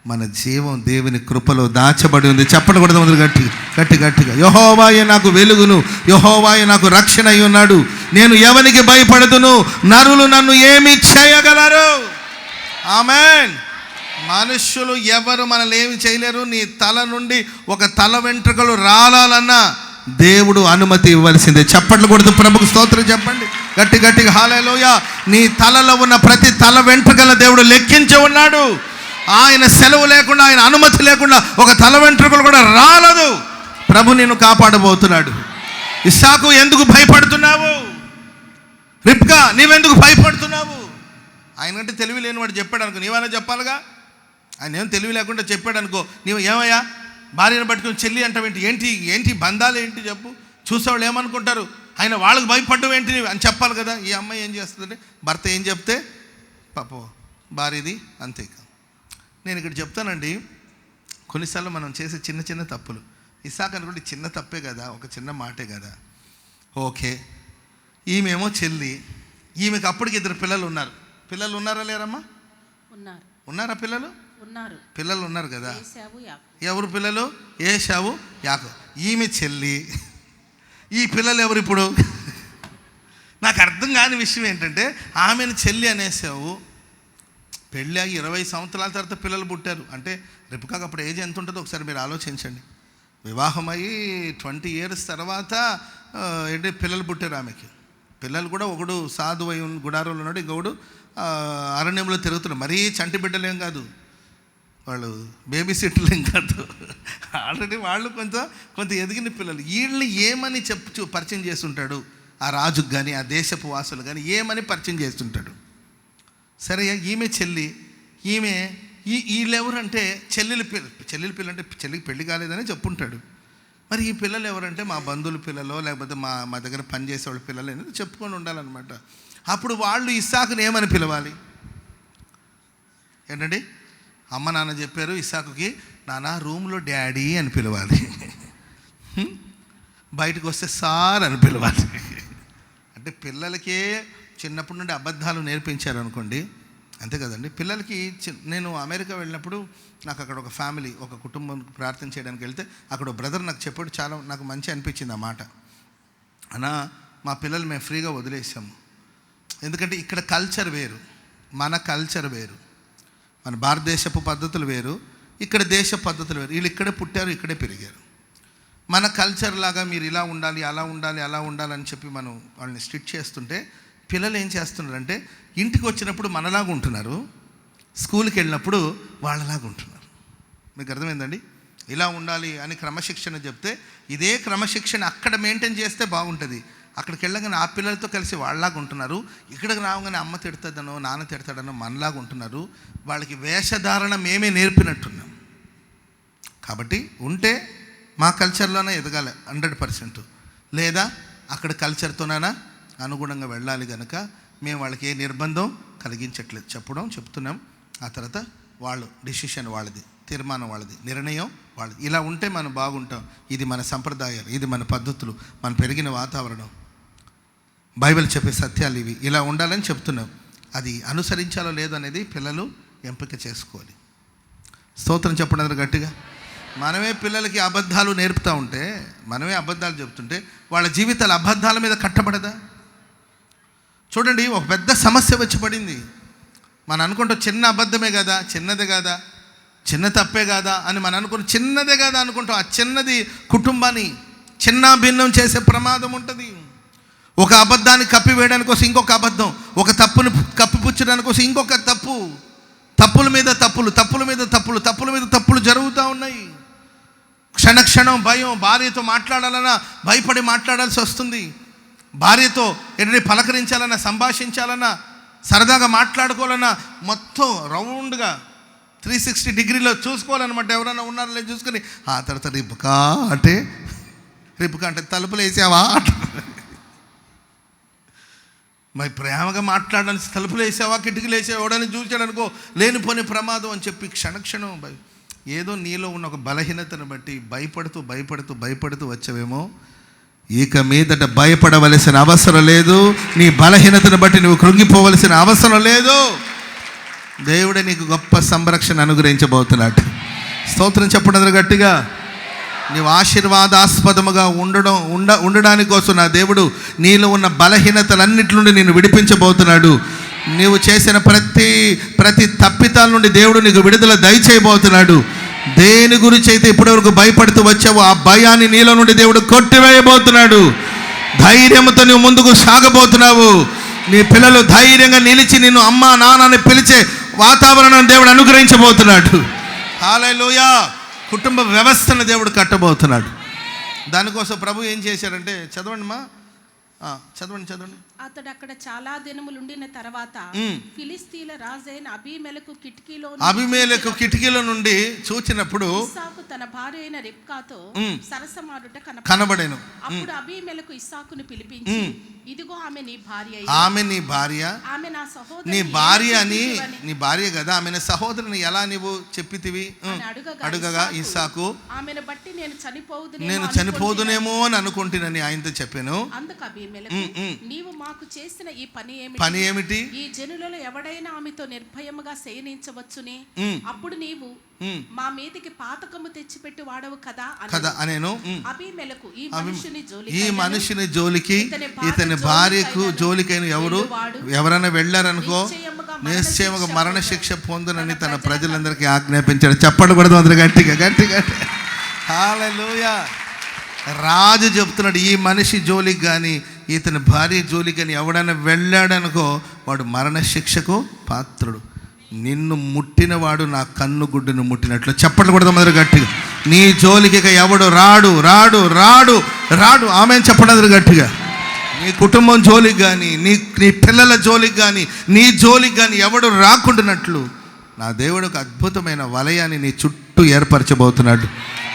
మన జీవం దేవుని కృపలో దాచబడి ఉంది. చెప్పండి కూడా ముందు గట్టిగా. యెహోవాయే నాకు వెలుగును, యెహోవాయే నాకు రక్షణ అయి ఉన్నాడు, నేను ఎవరికి భయపడదును, నరులు నన్ను ఏమి చేయగలరు? ఆమేన్. మనుష్యులు ఎవరు మనల్ని ఏమి చేయలేరు. నీ తల నుండి ఒక తల వెంట్రుకలు రాలాలన్నా దేవుడు అనుమతి ఇవ్వాల్సిందే. చప్పట్లు కొడుతూ ప్రభుకు స్తోత్రం చెప్పండి గట్టిగా. హల్లెలూయా. నీ తలలో ఉన్న ప్రతి తల వెంట్రుకల దేవుడు లెక్కించి ఉన్నాడు. ఆయన సెలవు లేకుండా, ఆయన అనుమతి లేకుండా ఒక తల వెంట్రుకలు కూడా రాలదు. ప్రభు నిన్ను కాపాడబోతున్నాడు. ఇస్సాకు, ఎందుకు భయపడుతున్నావు? రిబ్కా, నీవెందుకు భయపడుతున్నావు? ఆయనంటే తెలివి లేనివాడు చెప్పాడు అనుకో, నీవైనా చెప్పాలిగా. ఆయన ఏం తెలివి లేకుండా చెప్పాడు అనుకో, నీవు ఏమయ్యా భార్యను పట్టుకుని చెల్లి అంటావేంటి? ఏంటి బంధాలు ఏంటి చెప్పు? చూసేవాళ్ళు ఏమనుకుంటారు? ఆయన వాళ్ళకి భయపడ్డం ఏంటి అని చెప్పాలి కదా. ఈ అమ్మాయి ఏం చేస్తుందంటే, భర్త ఏం చెప్తే పాపం భార్యది అంతే. నేను ఇక్కడ చెప్తానండి, కొన్నిసార్లు మనం చేసే చిన్న తప్పులు. ఇస్సాకు అనుకుంటే చిన్న తప్పే కదా, ఒక చిన్న మాటే కదా. ఓకే, ఈమెమో చెల్లి, ఈమెకు అప్పటికి 2 పిల్లలు ఉన్నారు. పిల్లలు ఉన్నారా లేరమ్మా? ఉన్నారా పిల్లలు? పిల్లలు ఉన్నారు కదా. ఎవరు పిల్లలు? ఏశావు, యాకోబు. ఈమె చెల్లి, ఈ పిల్లలు ఎవరు ఇప్పుడు? నాకు అర్థం కాని విషయం ఏంటంటే, ఆమెను చెల్లి అనేసావు, పెళ్ళి అయ్యి 20 సంవత్సరాల తర్వాత పిల్లలు పుట్టారు అంటే, రిబ్కాకు అప్పుడు ఏజ్ ఎంత ఉంటుందో ఒకసారి మీరు ఆలోచించండి. వివాహం అయ్యి 20 years తర్వాత పిల్లలు పుట్టారు ఆమెకి. పిల్లలు కూడా ఒకడు సాధువు అయి గుడారంలో ఉన్నాడు, ఇంకొకడు అరణ్యంలో తిరుగుతున్నాడు. మరీ చంటి బిడ్డలేం కాదు, వాళ్ళు బేబీ సిట్లు ఏం కాదు. ఆల్రెడీ వాళ్ళు కొంత ఎదిగిన పిల్లలు. వీళ్ళని ఏమని పరిచయం చేస్తుంటాడు ఆ రాజుకు కానీ, ఆ దేశపు వాసులు కానీ ఏమని పరిచయం చేస్తుంటాడు? సరే, ఈమె చెల్లి, వీళ్ళెవరంటే చెల్లెలి పిల్ల అంటే చెల్లికి పెళ్లి కాలేదని చెప్పుంటాడు. మరి ఈ పిల్లలు ఎవరంటే మా బంధువుల పిల్లలో, లేకపోతే మా దగ్గర పనిచేసేవాళ్ళ పిల్లలు అనేది చెప్పుకొని ఉండాలన్నమాట. అప్పుడు వాళ్ళు ఇస్సాకుని ఏమని పిలవాలి? ఏంటండి, అమ్మ నాన్న చెప్పారు ఇస్సాకుకి, నాన్న రూమ్లో డాడీ అని పిలవాలి, బయటకు వస్తే సార్ అని పిలవాలి. అంటే పిల్లలకే చిన్నప్పటి నుండి అబద్ధాలు నేర్పించారు అనుకోండి, అంతే కదండి. పిల్లలకి నేను అమెరికా వెళ్ళినప్పుడు నాకు అక్కడ ఒక ఫ్యామిలీ, ఒక కుటుంబం ప్రార్థన చేయడానికి వెళ్తే అక్కడ బ్రదర్ నాకు చెప్పాడు, చాలా నాకు మంచి అనిపించింది ఆ మాట. అన్నా, మా పిల్లలు మేము ఫ్రీగా వదిలేసాము. ఎందుకంటే ఇక్కడ కల్చర్ వేరు, మన కల్చర్ వేరు, మన భారతదేశపు పద్ధతులు వేరు, ఇక్కడ దేశ పద్ధతులు వేరు. వీళ్ళు ఇక్కడే పుట్టారు, ఇక్కడే పెరిగారు. మన కల్చర్ లాగా మీరు ఇలా ఉండాలి, అలా ఉండాలి అని చెప్పి మనం వాళ్ళని స్ట్రిక్ట్ చేస్తుంటే, పిల్లలు ఏం చేస్తున్నారంటే ఇంటికి వచ్చినప్పుడు మనలాగా ఉంటున్నారు, స్కూల్కి వెళ్ళినప్పుడు వాళ్ళలాగా ఉంటున్నారు. మీకు అర్థమైందండి? ఇలా ఉండాలి అని క్రమశిక్షణ చెప్తే, ఇదే క్రమశిక్షణ అక్కడ మెయింటైన్ చేస్తే బాగుంటుంది. అక్కడికి వెళ్ళగానే ఆ పిల్లలతో కలిసి వాళ్ళలాగా ఉంటున్నారు, ఇక్కడికి రావగానే అమ్మ తిడతాదనో నాన్న తిడతాడనో మనలాగా ఉంటున్నారు. వాళ్ళకి వేషధారణ మేమే నేర్పినట్టున్నాం. కాబట్టి ఉంటే మా కల్చర్లోనే ఎదగాలి 100%, లేదా అక్కడ కల్చర్తోనైనా అనుగుణంగా వెళ్ళాలి. కనుక మేము వాళ్ళకి ఏ నిర్బంధం కలిగించట్లేదు, చెప్తున్నాం. ఆ తర్వాత వాళ్ళు డిసిషన్ వాళ్ళది, తీర్మానం వాళ్ళది, నిర్ణయం వాళ్ళది. ఇలా ఉంటే మనం బాగుంటాం. ఇది మన సంప్రదాయాలు, ఇది మన పద్ధతులు, మనం పెరిగిన వాతావరణం, బైబిల్ చెప్పే సత్యాలు ఇవి. ఇలా ఉండాలని చెప్తున్నాం. అది అనుసరించాలో లేదో అనేది పిల్లలు ఎంపిక చేసుకోవాలి. స్తోత్రం చెప్పండి అందరూ గట్టిగా. మనమే పిల్లలకి అబద్ధాలు నేర్పుతూ ఉంటే, మనమే అబద్ధాలు చెప్తుంటే వాళ్ళ జీవితాలు అబద్ధాల మీద కట్టబడదా? చూడండి, ఒక పెద్ద సమస్య వచ్చి పడింది. మనం అనుకుంటాం చిన్న అబద్ధమే కదా, చిన్నదే కదా, చిన్న తప్పే కదా అని మనం అనుకుని చిన్నదే కదా అనుకుంటాం. ఆ చిన్నది కుటుంబాన్ని చిన్న భిన్నం చేసే ప్రమాదం ఉంటుంది. ఒక అబద్ధాన్ని కప్పివేయడానికి కోసం ఇంకొక అబద్ధం, ఒక తప్పుని కప్పిపుచ్చడానికి కోసం ఇంకొక తప్పు, తప్పుల మీద తప్పులు, తప్పుల మీద తప్పులు, తప్పుల మీద తప్పులు జరుగుతూ ఉన్నాయి. క్షణక్షణం భయం. భార్యతో మాట్లాడాలన్నా భయపడి మాట్లాడాల్సి వస్తుంది. భార్యతో ఎన్ని పలకరించాలన్నా, సంభాషించాలన్నా, సరదాగా మాట్లాడుకోవాలన్నా మొత్తం రౌండ్గా 360 డిగ్రీలో చూసుకోవాలన్నమాట. ఎవరైనా ఉన్నారో లేదు చూసుకొని ఆ తర్వాత రిపుకా అంటే తలుపులు వేసావా మరి ప్రేమగా మాట్లాడాల్సి తలుపులు వేసావా, కిటికీలు వేసావా, ఎవడని చూసాడనుకో లేనిపోని ప్రమాదం అని చెప్పి క్షణక్షణం ఏదో నీలో ఉన్న ఒక బలహీనతను బట్టి భయపడుతూ వచ్చావేమో. ఇక మీదట భయపడవలసిన అవసరం లేదు. నీ బలహీనతను బట్టి నువ్వు కృంగిపోవలసిన అవసరం లేదు. దేవుడే నీకు గొప్ప సంరక్షణ అనుగ్రహించబోతున్నాడు. స్తోత్రం చెప్పడం గట్టిగా. నీవు ఆశీర్వాదాస్పదముగా ఉండడానికి కోసం నా దేవుడు నీలో ఉన్న బలహీనతలన్నిటి నుండి నేను విడిపించబోతున్నాడు. నీవు చేసిన ప్రతి తప్పితాల నుండి దేవుడు నీకు విడుదల దయచేయబోతున్నాడు. దేని గురించి అయితే ఇప్పటివరకు భయపడుతూ వచ్చావో ఆ భయాన్ని నీలో నుండి దేవుడు కొట్టివేయబోతున్నాడు. ధైర్యంతో నువ్వు ముందుకు సాగబోతున్నావు. నీ పిల్లలు ధైర్యంగా నిలిచి నిన్ను అమ్మా నాన్నని పిలిచే వాతావరణం దేవుడు అనుగ్రహించబోతున్నాడు. హల్లెలూయా. కుటుంబ వ్యవస్థను దేవుడు కట్టబోతున్నాడు. దానికోసం ప్రభు ఏం చేశారంటే, చదవండి మా చదవండి. అతడు అక్కడ చాలా దినములు ఉండిన తర్వాత ఫిలిస్తీన్ల రాజైన అబీమెలెకు కిటికీలో నుండి చూచినప్పుడు ఇస్సాకు తన భార్య అయిన రిబ్కాతో సరసమాడుట కనబడెను. అప్పుడు అబీమెలెకు ఇస్సాకును పిలిపించి, ఇదిగో ఆమె నీ భార్య, ఆమె నా సహోదరి, నీ భార్య అని, నీ భార్య కదా, ఆమె సహోదరుని ఎలా నీవు చెప్పితివి అడుగగా ఇస్సాకు ఆమెను బట్టి నేను చనిపోదునేమో అని అనుకుంటున్నాను ఆయనతో చెప్పాను. అందుకు అబీమెలెకు, నీవు మాకు చేసిన ఈ పని ఏమిటి? ఈ జనులలో ఎవడైనా ఆమెతో నిర్భయముగా శయనించవచ్చుని, అప్పుడు నీవు మా మీదికి పాతకము తెచ్చిపెట్టి వాడవు కదా అనేను. అబీమెలెకు ఈ మనుషుని జోలికి ఇతని భార్యకు జోలికైన ఎవరైనా వెళ్ళారనుకో నిశ్చయముగా మరణ శిక్ష పొందునని తన ప్రజలందరికీ ఆజ్ఞాపించాడు. చెప్పండి కూడా అందరూ గట్టిగా. హల్లెలూయా. రాజు చెప్తున్నాడు, ఈ మనిషి జోలికి కానీ ఇతని భార్య జోలికి కానీ ఎవడైనా వెళ్ళాడనుకో వాడు మరణ శిక్షకు పాత్రుడు. నిన్ను ముట్టినవాడు నా కన్ను గుడ్డును ముట్టినట్లు. చెప్పట్లు కూడా మొదలు గట్టిగా. నీ జోలికి ఇక ఎవడు రాడు ఆమె చెప్పడం గట్టిగా. నీ కుటుంబం జోలికి కానీ నీ పిల్లల జోలికి కానీ నీ జోలికి కానీ ఎవడు రాకుండానట్లు నా దేవుడు ఒక అద్భుతమైన వలయాన్ని నీ చుట్టూ ఏర్పరచబోతున్నాడు.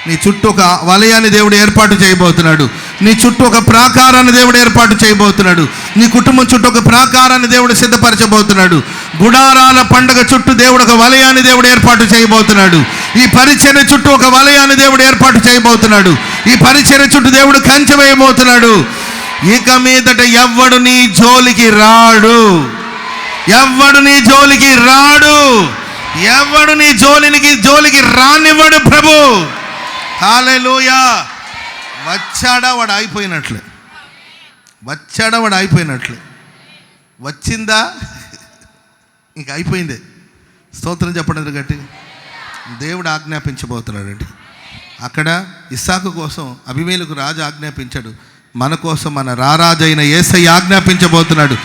నీ చుట్టూ ఒక వలయాన్ని దేవుడు ఏర్పాటు చేయబోతున్నాడు. నీ చుట్టూ ఒక ప్రాకారాన్ని దేవుడు ఏర్పాటు చేయబోతున్నాడు. నీ కుటుంబం చుట్టూ ఒక ప్రాకారాన్ని దేవుడు సిద్ధపరచబోతున్నాడు. గుడారాల పండుగ చుట్టూ దేవుడు ఒక వలయాన్ని దేవుడు ఏర్పాటు చేయబోతున్నాడు. ఈ పరిచర్య చుట్టూ ఒక వలయాన్ని దేవుడు ఏర్పాటు చేయబోతున్నాడు. ఈ పరిచర్య చుట్టూ దేవుడు కంచె వేయబోతున్నాడు. ఇక మీదట ఎవ్వడు నీ జోలికి రాడు. ఎవ్వడు నీ జోలికి రానివ్వడు ప్రభు. హల్లెలూయా. వచ్చాడా వాడు అయిపోయినట్లే. వచ్చిందా ఇంక అయిపోయిందే. స్తోత్రం చెప్పడం గట్టిగా. దేవుడు ఆజ్ఞాపించబోతున్నాడండి. అక్కడ ఇస్సాకు కోసం అబీమెలెకు రాజు ఆజ్ఞాపించాడు. మన కోసం మన రారాజైన యేసయ్య ఆజ్ఞాపించబోతున్నాడు.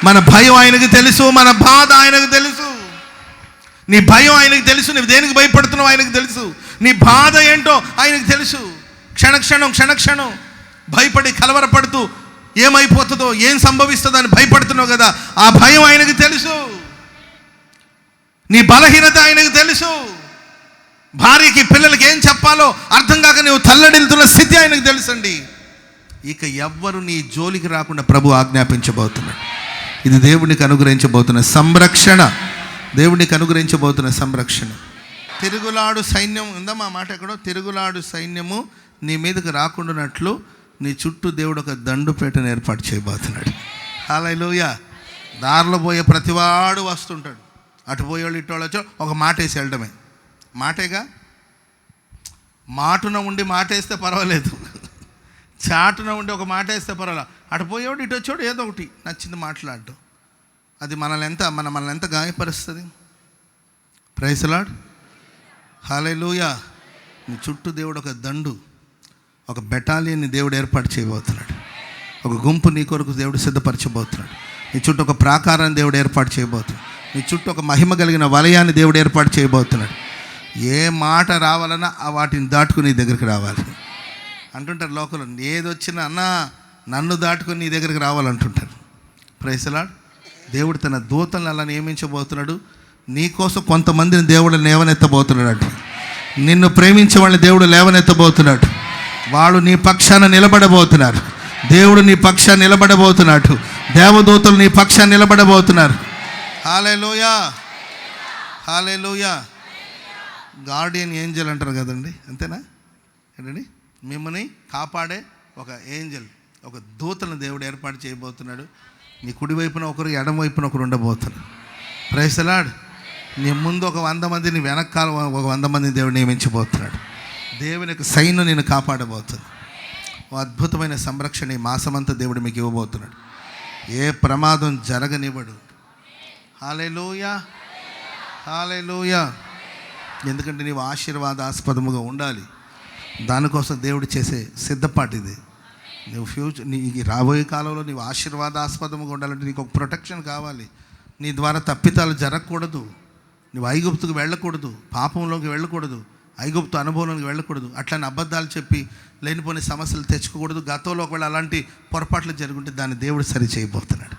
మన భయం ఆయనకు తెలుసు, మన బాధ ఆయనకు తెలుసు. నీ భయం ఆయనకు తెలుసు, నువ్వు దేనికి భయపడుతున్నావు ఆయనకు తెలుసు, నీ బాధ ఏంటో ఆయనకు తెలుసు. క్షణక్షణం భయపడి కలవరపడుతూ ఏమైపోతుందో ఏం సంభవిస్తుందో అని భయపడుతున్నావు కదా, ఆ భయం ఆయనకు తెలుసు. నీ బలహీనత ఆయనకు తెలుసు. భార్యకి పిల్లలకి ఏం చెప్పాలో అర్థం కాక నువ్వు తల్లడిల్లుతున్న స్థితి ఆయనకు తెలుసండి. ఇక ఎవ్వరు నీ జోలికి రాకుండా ప్రభు ఆజ్ఞాపించబోతున్నాడు. ఇది దేవునికి అనుగ్రహించబోతున్న సంరక్షణ. తిరుగులాడు సైన్యం ఉందమ్మా మాట ఎక్కడో. తిరుగులాడు సైన్యము నీ మీదకి రాకుండానట్లు నీ చుట్టూ దేవుడు ఒక దండుపేటను ఏర్పాటు చేయబోతున్నాడు. హల్లెలూయా. దారిలో పోయే ప్రతివాడు వస్తుంటాడు. అటు పోయేవాళ్ళు ఇటు వాళ్ళు వచ్చి ఒక మాట వేసి వెళ్ళడమే. మాటేగా మాటున ఉండి మాట వేస్తే పర్వాలేదు, చాటున ఉండి ఒక మాట వేస్తే పర్వాలేదు. అటు పోయేవాడు ఇటు వచ్చాడు ఏదో ఒకటి నచ్చింది మాట్లాడడం, అది మనల్ని ఎంత గాయపరుస్తుంది. ప్రైజ్ ది లార్డ్, హల్లెలూయా. నీ చుట్టూ దేవుడు ఒక దండు, ఒక బెటాలియన్ని దేవుడు ఏర్పాటు చేయబోతున్నాడు. ఒక గుంపు నీ కొరకు దేవుడు సిద్ధపరచబోతున్నాడు. నీ చుట్టూ ఒక ప్రాకారాన్ని దేవుడు ఏర్పాటు చేయబోతున్నాడు. నీ చుట్టూ ఒక మహిమ కలిగిన వలయాన్ని దేవుడు ఏర్పాటు చేయబోతున్నాడు. ఏ మాట రావాలన్నా ఆ వాటిని దాటుకుని నీ దగ్గరికి రావాలి అంటుంటారు లోకంలో. ఏది వచ్చినా అన్నా నన్ను దాటుకుని నీ దగ్గరికి రావాలంటుంటారు. Praise the lord. దేవుడు తన దూతలను అలా నియమించబోతున్నాడు. నీకోసం కొంతమందిని దేవుడు లేవనెత్తబోతున్నాడు. నిన్ను ప్రేమించే వాళ్ళని దేవుడు లేవనెత్తబోతున్నాడు. వాళ్ళు నీ పక్షాన నిలబడబోతున్నారు. దేవుడు నీ పక్షాన నిలబడబోతున్నాడు. దేవదూతలు నీ పక్షాన నిలబడబోతున్నారు. హల్లెలూయా, హల్లెలూయా. గార్డియన్ ఏంజల్ అంటారు కదండి, అంతేనా ఏంటండి? మిమ్మల్ని కాపాడే ఒక ఏంజల్, ఒక దూతలను దేవుడు ఏర్పాటు చేయబోతున్నాడు. నీ కుడివైపున ఒకరు, ఎడమ వైపున ఒకరు ఉండబోతున్నారు. Praise the Lord. నీ ముందు ఒక 100 మంది, నీ వెనకాల ఒక 100 మందిని దేవుడు నియమించబోతున్నాడు. దేవుని యొక్క సైన్యం నేను కాపాడబోతుంది. ఓ అద్భుతమైన సంరక్షణ ఈ మాసమంతా దేవుడు మీకు ఇవ్వబోతున్నాడు. ఏ ప్రమాదం జరగనివ్వడు. హల్లెలూయా, హల్లెలూయా. ఎందుకంటే నీవు ఆశీర్వాదాస్పదముగా ఉండాలి. దానికోసం దేవుడు చేసే సిద్ధపాటు ఇది. నువ్వు నీ రాబోయే కాలంలో నీవు ఆశీర్వాదాస్పదముగా ఉండాలంటే నీకు ఒక ప్రొటెక్షన్ కావాలి. నీ ద్వారా తప్పితాలు జరగకూడదు. నువ్వు ఐగుప్తుకు వెళ్ళకూడదు, పాపంలోకి వెళ్ళకూడదు, ఐగుప్తు అనుభవంలోకి వెళ్ళకూడదు. అట్లానే అబద్ధాలు చెప్పి లేనిపోని సమస్యలు తెచ్చుకోకూడదు. గతంలో ఒకవేళ అలాంటి పొరపాట్లు జరుగుంటే దాన్ని దేవుడు సరి చేయబోతున్నాడు.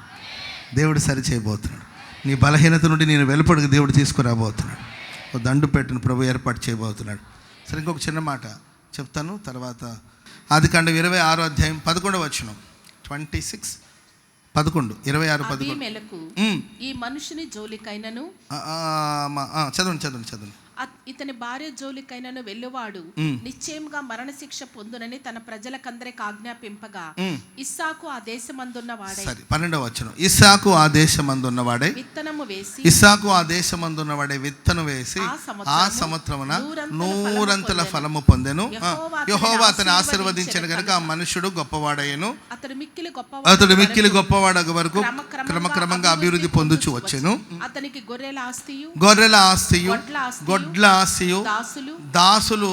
దేవుడు సరి చేయబోతున్నాడు. నీ బలహీనత నుండి నేను వెలుపడికి దేవుడు తీసుకురాబోతున్నాడు. ఒక దండు పెట్టిన ప్రభు ఏర్పాటు చేయబోతున్నాడు. సరే, ఇంకొక చిన్న మాట చెప్తాను తర్వాత. ఆదికాండం 26వ అధ్యాయం 11వ వచనం. 26, 11, 26, 11. ఈ మనుషుని జోలికైనను చదవండి. ఇతని భార్య జోలికైనను వెళ్ళువాడు నిశ్చయంగా మరణశిక్ష పొందునని తన ప్రజలకందరికి ఆజ్ఞాపింపగా ఇస్సాకు ఆ దేశమందున్న వాడే. 12వ వచనం. ఇస్సాకు ఆ దేశమందున్నవాడే విత్తనం వేసి ఆ సంవత్సరమున 100 ఫలము పొందెను. యెహోవా అతని ఆశీర్వదించెను గనుక ఆ మనుషుడు గొప్పవాడయ్యెను. అతడు మిక్కిలి గొప్పవాడగు వరకు క్రమక్రమంగా అభివృద్ధి పొందుచు వచ్చెను. అతనికి గొర్రెల ఆస్తియు గొడ్ల ఆస్తియు దాసులు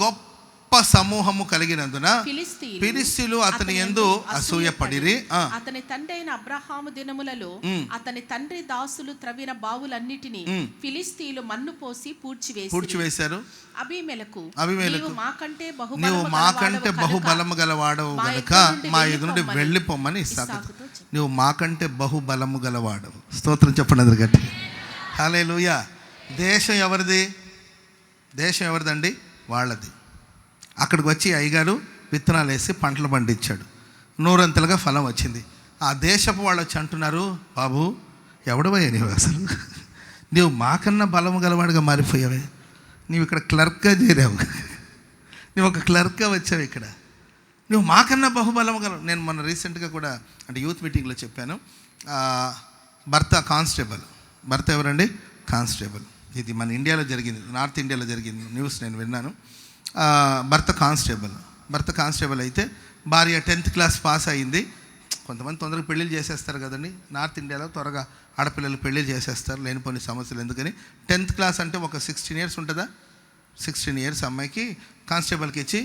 గొప్ప సమూహమును కలిగినందున ఫిలిష్తీయులు అతని యందు అసూయపడిరి. అతని తండ్రి అయిన అబ్రహాము దినములలో అతని తండ్రి దాసులు త్రవ్విన బావులన్నిటిని ఫిలిష్తీయులు మన్ను పోసి పూడ్చివేశారు. అబీమెలెకు నీవు మాకంటే బహుబలము గలవాడవు గనుక మా ఎదురు నుండి వెళ్ళిపోమని ఇస్సాకు. నువ్వు మాకంటే బహుబలము గలవాడవు. స్తోత్రం చెప్పండి అందరు గట్టి. హల్లెలూయా. దేశం ఎవరిదండి? వాళ్ళది. అక్కడికి వచ్చి అయ్యగారు విత్తనాలు వేసి పంటలు పండించాడు. 100 ఫలం వచ్చింది. ఆ దేశపు వాళ్ళు వచ్చి అంటున్నారు, బాబు ఎవడవయ్యా నీవు, అసలు నీవు మాకన్నా బలము గలవాడుగా మారిపోయావే, నీవు ఇక్కడ క్లర్క్గా చేరావు, నువ్వు ఒక క్లర్క్గా వచ్చావు, ఇక్కడ నువ్వు మాకన్నా బహుబలము గల. నేను మొన్న రీసెంట్గా కూడా అంటే యూత్ మీటింగ్లో చెప్పాను. భర్త ఎవరండి? కానిస్టేబుల్. ఇది మన ఇండియాలో జరిగింది, నార్త్ ఇండియాలో జరిగింది న్యూస్ నేను విన్నాను. భర్త కానిస్టేబుల్ అయితే భార్య 10th క్లాస్ పాస్ అయింది. కొంతమంది తొందరగా పెళ్ళిళ్ళు చేసేస్తారు కదండి. నార్త్ ఇండియాలో త్వరగా ఆడపిల్లలు పెళ్ళిళ్ళు చేసేస్తారు, లేనిపోని సమస్యలు ఎందుకని. 10th క్లాస్ అంటే ఒక 16 years ఉంటుందా? 16 years అమ్మాయికి కానిస్టేబుల్కి ఇచ్చి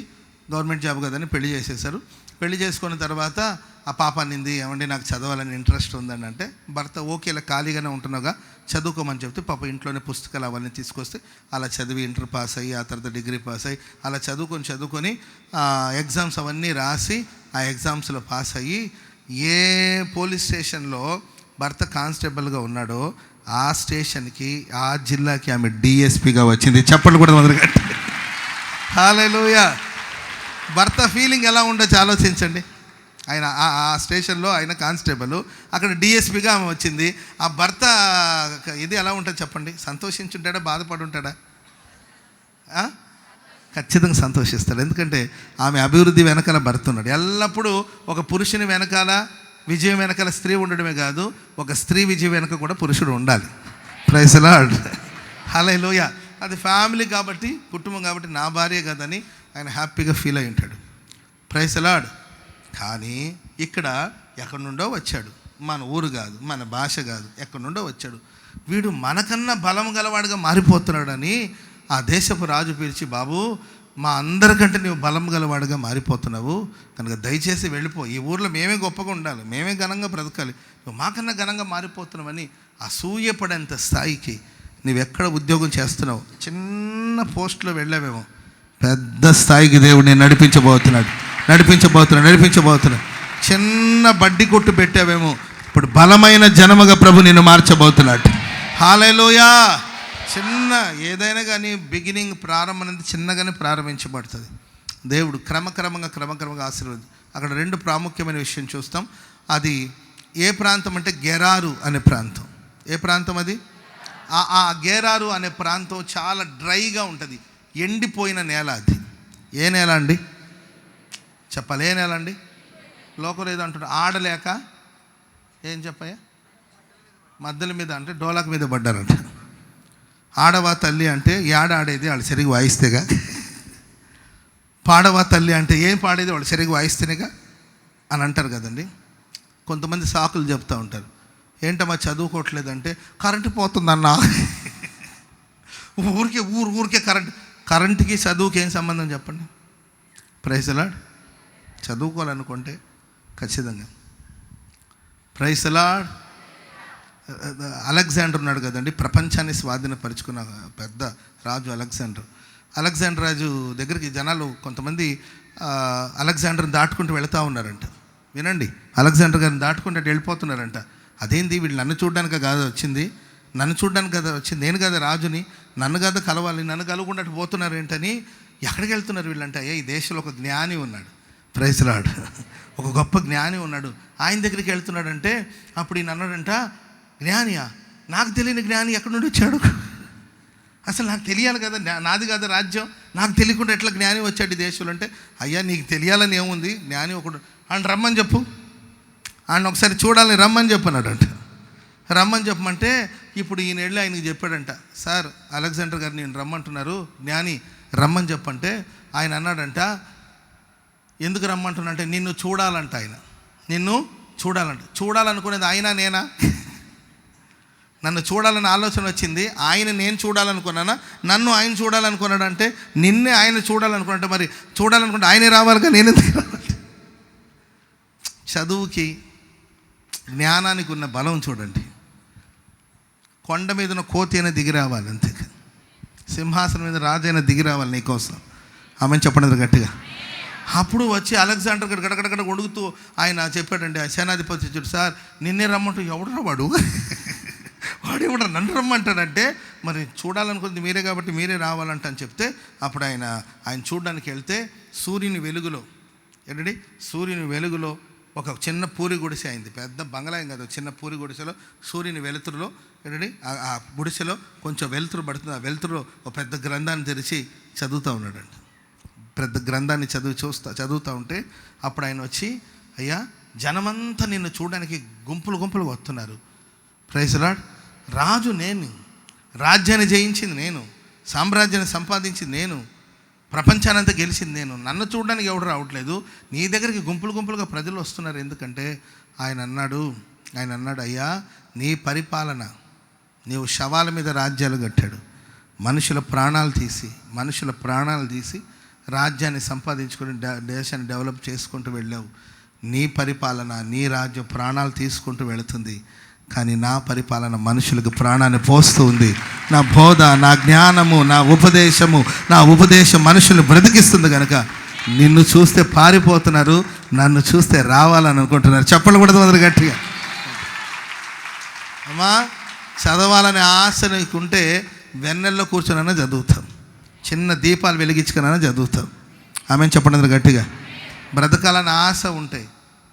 గవర్నమెంట్ జాబ్ కదని పెళ్లి చేసేసారు. పెళ్లి చేసుకున్న తర్వాత ఆ పాప అనింది, ఏమండి నాకు చదవాలని ఇంట్రెస్ట్ ఉందని. అంటే భర్త ఓకే ఇలా ఖాళీగానే ఉంటున్నావుగా చదువుకోమని చెప్తే పాప ఇంట్లోనే పుస్తకాలు అవన్నీ తీసుకొస్తే అలా చదివి ఇంటర్ పాస్ అయ్యి ఆ తర్వాత డిగ్రీ పాస్ అయ్యి అలా చదువుకొని ఎగ్జామ్స్ అవన్నీ రాసి ఆ ఎగ్జామ్స్లో పాస్ అయ్యి ఏ పోలీస్ స్టేషన్లో భర్త కానిస్టేబుల్గా ఉన్నాడో ఆ స్టేషన్కి ఆ జిల్లాకి ఆమె డిఎస్పీగా వచ్చింది. చెప్పండి కూడా మొదలు కట్టి. హల్లెలూయా. భర్త ఫీలింగ్ ఎలా ఉండొచ్చు ఆలోచించండి. ఆయన ఆ స్టేషన్లో ఆయన కానిస్టేబుల్, అక్కడ డిఎస్పీగా ఆమె వచ్చింది. ఆ భర్త ఇది ఎలా ఉంటుంది చెప్పండి? సంతోషించుంటాడా, బాధపడి ఉంటాడా? ఖచ్చితంగా సంతోషిస్తాడు. ఎందుకంటే ఆమె అభివృద్ధి వెనకాల భర్త ఉన్నాడు. ఎల్లప్పుడూ ఒక పురుషుని వెనకాల విజయం వెనకాల స్త్రీ ఉండడమే కాదు, ఒక స్త్రీ విజయం వెనక కూడా పురుషుడు ఉండాలి. Praise the Lord. హల్లెలూయా. అది ఫ్యామిలీ కాబట్టి, కుటుంబం కాబట్టి నా భార్య కదని ఆయన హ్యాపీగా ఫీల్ అయి ఉంటాడు. Praise the Lord. కానీ ఇక్కడ ఎక్కడి నుండో వచ్చాడు, మన ఊరు కాదు, మన భాష కాదు, ఎక్కడి నుండో వచ్చాడు. వీడు మనకన్నా బలం గలవాడుగా మారిపోతున్నాడని ఆ దేశపు రాజు పిలిచి, బాబు మా అందరికంటే నువ్వు బలం గలవాడుగా మారిపోతున్నావు కనుక దయచేసి వెళ్ళిపో, ఈ ఊర్లో మేమే గొప్పగా ఉండాలి, మేమే ఘనంగా బ్రతకాలి, నువ్వు మాకన్నా ఘనంగా మారిపోతున్నావని అసూయపడేంత స్థాయికి నువ్వెక్కడ ఉద్యోగం చేస్తున్నావు, చిన్న పోస్టులో వెళ్ళావేమో, పెద్ద స్థాయికి దేవుడు నేను నడిపించబోతున్నాడు. చిన్న బడ్డీ కొట్టు పెట్టావేమో, ఇప్పుడు బలమైన జనముగా ప్రభు నిన్ను మార్చబోతున్నాడు. హల్లెలూయా. చిన్న ఏదైనా కానీ బిగినింగ్, ప్రారంభం అనేది చిన్నగానే ప్రారంభించబడుతుంది. దేవుడు క్రమక్రమంగా ఆశీర్వదించి అక్కడ 2 ప్రాముఖ్యమైన విషయం చూస్తాం. అది ఏ ప్రాంతం అంటే గెరారు అనే ప్రాంతం. ఏ ప్రాంతం అది? ఆ గెరారు అనే ప్రాంతం చాలా డ్రైగా ఉంటుంది, ఎండిపోయిన నేల. అది ఏ నేల అండి? చెప్పాలి, ఏ నేల అండి? లోకం ఏదో అంటున్నారు, ఆడలేక ఏం చెప్పయ్యా, మద్దల మీద అంటే డోలాక్ మీద పడ్డారంట. ఆడవా తల్లి అంటే ఏడ ఆడేది వాళ్ళు సరిగ్గా వాయిస్తేగా, పాడవా తల్లి అంటే ఏం పాడేది వాళ్ళు సరిగ్గా వాయిస్తేనేగా అని అంటారు కదండి. కొంతమంది సాకులు చెప్తూ ఉంటారు, ఏంటమ్మా చదువుకోవట్లేదంటే కరెంటు పోతుందన్నా. ఊరికే కరెంటుకి చదువుకి ఏం సంబంధం చెప్పండి? Praise the lord. చదువుకోవాలనుకుంటే ఖచ్చితంగా. Praise the lord. అలెగ్జాండర్ ఉన్నాడు కదండి, ప్రపంచాన్ని స్వాధీనపరుచుకున్న పెద్ద రాజు అలెగ్జాండర్ రాజు దగ్గరికి జనాలు కొంతమంది అలెగ్జాండర్ని దాటుకుంటూ వెళుతూ ఉన్నారంట. వినండి, అలెగ్జాండర్ గారిని దాటుకుంటూ వెళ్ళిపోతున్నారంట. అదేంది, వీళ్ళు నన్ను చూడడానికి కాదు వచ్చింది, నేను కదా రాజుని, నన్ను కదా కలవాలి, నన్ను కలవకుండా పోతున్నారు ఏంటని ఎక్కడికి వెళ్తున్నారు వీళ్ళంటే, ఈ దేశంలో ఒక జ్ఞాని ఉన్నాడు. Praise the Lord. ఒక గొప్ప జ్ఞాని ఉన్నాడు, ఆయన దగ్గరికి వెళ్తున్నాడంటే అప్పుడు ఈయన అన్నాడంట, జ్ఞానియా? నాకు తెలియని జ్ఞాని ఎక్కడి నుండి వచ్చాడు? అసలు నాకు తెలియాలి కదా, నాది కదా రాజ్యం, నాకు తెలియకుండా ఎట్లా జ్ఞాని వచ్చాడు ఈ దేశంలో అంటే, అయ్యా నీకు తెలియాలని ఏముంది, జ్ఞాని ఒకడు, ఆయన రమ్మని చెప్పు, ఆయన ఒకసారి చూడాలని రమ్మని చెప్పన్నాడంట. రమ్మని చెప్పమంటే ఇప్పుడు ఈయన వెళ్ళి ఆయనకి చెప్పాడంట, సార్ అలెగ్జాండర్ గారు నేను రమ్మంటున్నారు, జ్ఞాని రమ్మని చెప్పంటే ఆయన అన్నాడంట, ఎందుకు రమ్మంటున్నంటే నిన్ను చూడాలంట. ఆయన నిన్ను చూడాలనుకునేది ఆయన నేనా? నన్ను చూడాలని ఆలోచన వచ్చింది, ఆయన నేను చూడాలనుకున్నానా, నన్ను ఆయన చూడాలనుకున్నాడంటే నిన్నే ఆయన చూడాలనుకున్నట్టే, మరి చూడాలనుకుంటే ఆయనే రావాలిగా, నేను ఎందుకు రావాలి? చదువుకి జ్ఞానానికి ఉన్న బలం చూడండి. కొండ మీద ఉన్న కోతి అయినా దిగి రావాలి, అంతే. సింహాసనం మీద రాజు అయినా దిగి రావాలి నీకోసం. ఆమె చెప్పండి గట్టిగా. అప్పుడు వచ్చి అలెగ్జాండర్ గారు గడగడగడ వణుకుతూ ఆయన చెప్పాడండి, ఆ సేనాధిపతి వచ్చాడు, సార్ నిన్నే రమ్మంటూ, ఎవడరా వాడు ఎవడ నన్ను రమ్మంటాడంటే, మరి చూడాలనుకుంది మీరే కాబట్టి మీరే రావాలంట అని చెప్తే అప్పుడు ఆయన చూడడానికి వెళ్తే సూర్యుని వెలుగులో ఒక చిన్న పూరి గుడిసె అయింది. పెద్ద బంగ్లా ఏం కాదు, చిన్న పూరి గుడిసెలో సూర్యుని వెలుతురులో ఆ గుడిసెలో కొంచెం వెలుతురు పడుతుంది. ఆ వెలుతురులో ఒక పెద్ద గ్రంథాన్ని తెరిచి చదువుతూ ఉన్నాడండి. పెద్ద గ్రంథాన్ని చదువుతూ ఉంటే అప్పుడు ఆయన వచ్చి, అయ్యా జనమంతా నిన్ను చూడడానికి గుంపులు వస్తున్నారు. Praise the lord. రాజు నేను, రాజ్యాన్ని జయించింది నేను, సామ్రాజ్యాన్ని సంపాదించింది నేను, ప్రపంచానంతా గెలిచింది నేను, నన్ను చూడడానికి ఎవడు రావట్లేదు, నీ దగ్గరికి గుంపులుగా ప్రజలు వస్తున్నారు. ఎందుకంటే ఆయన అన్నాడు, అయ్యా నీ పరిపాలన, నీవు శవాల మీద రాజ్యాలు కట్టాడు, మనుషుల ప్రాణాలు తీసి రాజ్యాన్ని సంపాదించుకొని దేశాన్ని డెవలప్ చేసుకుంటూ వెళ్ళావు. నీ పరిపాలన, నీ రాజ్యం ప్రాణాలు తీసుకుంటూ వెళుతుంది, కానీ నా పరిపాలన మనుషులకు ప్రాణాన్ని పోస్తూ ఉంది. నా బోధ, నా జ్ఞానము, నా ఉపదేశం మనుషులు బ్రతికిస్తుంది కనుక నిన్ను చూస్తే పారిపోతున్నారు, నన్ను చూస్తే రావాలని అనుకుంటున్నారు. చెప్పలు కూడా మొదలు గట్టిగా. అమ్మా చదవాలనే ఆశ నీకుంటే వెన్నెల్లో కూర్చొనైనా చదువుతాం, చిన్న దీపాలు వెలిగించుకునైనా చదువుతాం. ఆమె చెప్పండి గట్టిగా. బ్రతకాలని ఆశ ఉంటే,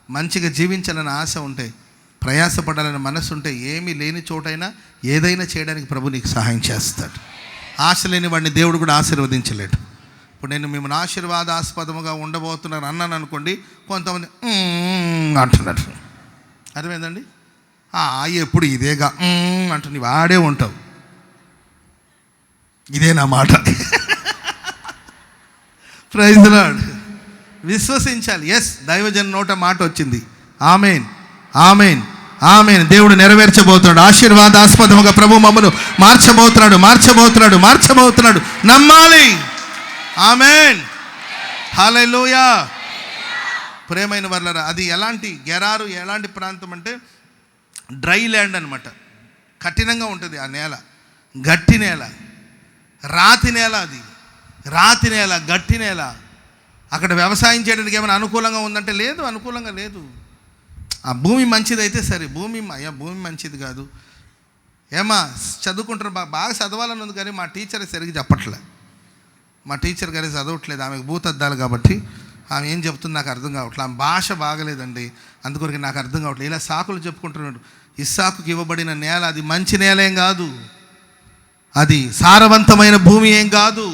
మంచిగా జీవించాలని ఆశ ఉంటే, ప్రయాసపడాలని మనసు ఉంటే, ఏమీ లేని చోటైనా ఏదైనా చేయడానికి ప్రభు నీకు సహాయం చేస్తాడు. ఆశ లేని వాడిని దేవుడు కూడా ఆశీర్వదించలేడు. ఇప్పుడు నేను మిమ్మల్ని ఆశీర్వాదాస్పదముగా ఉండబోతున్నాను అన్నాను అనుకోండి, కొంతమంది అంటున్నారు. అర్థమైందండి? ఎప్పుడు ఇదేగా అంటూ నీవు ఆడే ఉంటావు. ఇదే నా మాట. Praise the Lord. విశ్వసించాలి. ఎస్, దైవజన నోట మాట వచ్చింది. ఆమేన్, ఆమేన్, ఆమేన్. దేవుడు నెరవేర్చబోతున్నాడు. ఆశీర్వాదాస్పదముగా ప్రభు మమ్మను మార్చబోతున్నాడు. నమ్మాలి. ఆమేన్, హల్లెలూయా. ప్రేమైన వర్లరా, అది గెరారు ఎలాంటి ప్రాంతం అంటే డ్రై ల్యాండ్ అనమాట. కఠినంగా ఉంటుంది ఆ నేల, గట్టి నేల, రాతి నేల. అది రాతి నేల, గట్టి నేల. అక్కడ వ్యవసాయం చేయడానికి ఏమైనా అనుకూలంగా ఉందంటే లేదు, అనుకూలంగా లేదు. ఆ భూమి మంచిది అయితే సరే, భూమి మంచిది కాదు. ఏమా చదువుకుంటారు, బాగా చదవాలని ఉంది కానీ మా టీచర్ సరిగ్గా చెప్పట్లే. మా టీచర్ గారి చదవట్లేదు, ఆమెకు భూతద్దాలు కాబట్టి ఆమె ఏం చెప్తుంది నాకు అర్థం కావట్లేదు. ఆమె భాష బాగలేదండి, అందుకొరకు నాకు అర్థం కావట్లేదు. ఇలా సాకులు చెప్పుకుంటున్నాడు. ఇస్సాకుకి ఇవ్వబడిన నేల అది మంచి నేల ఏం కాదు, అది సారవంతమైన భూమి ఏం కాదు,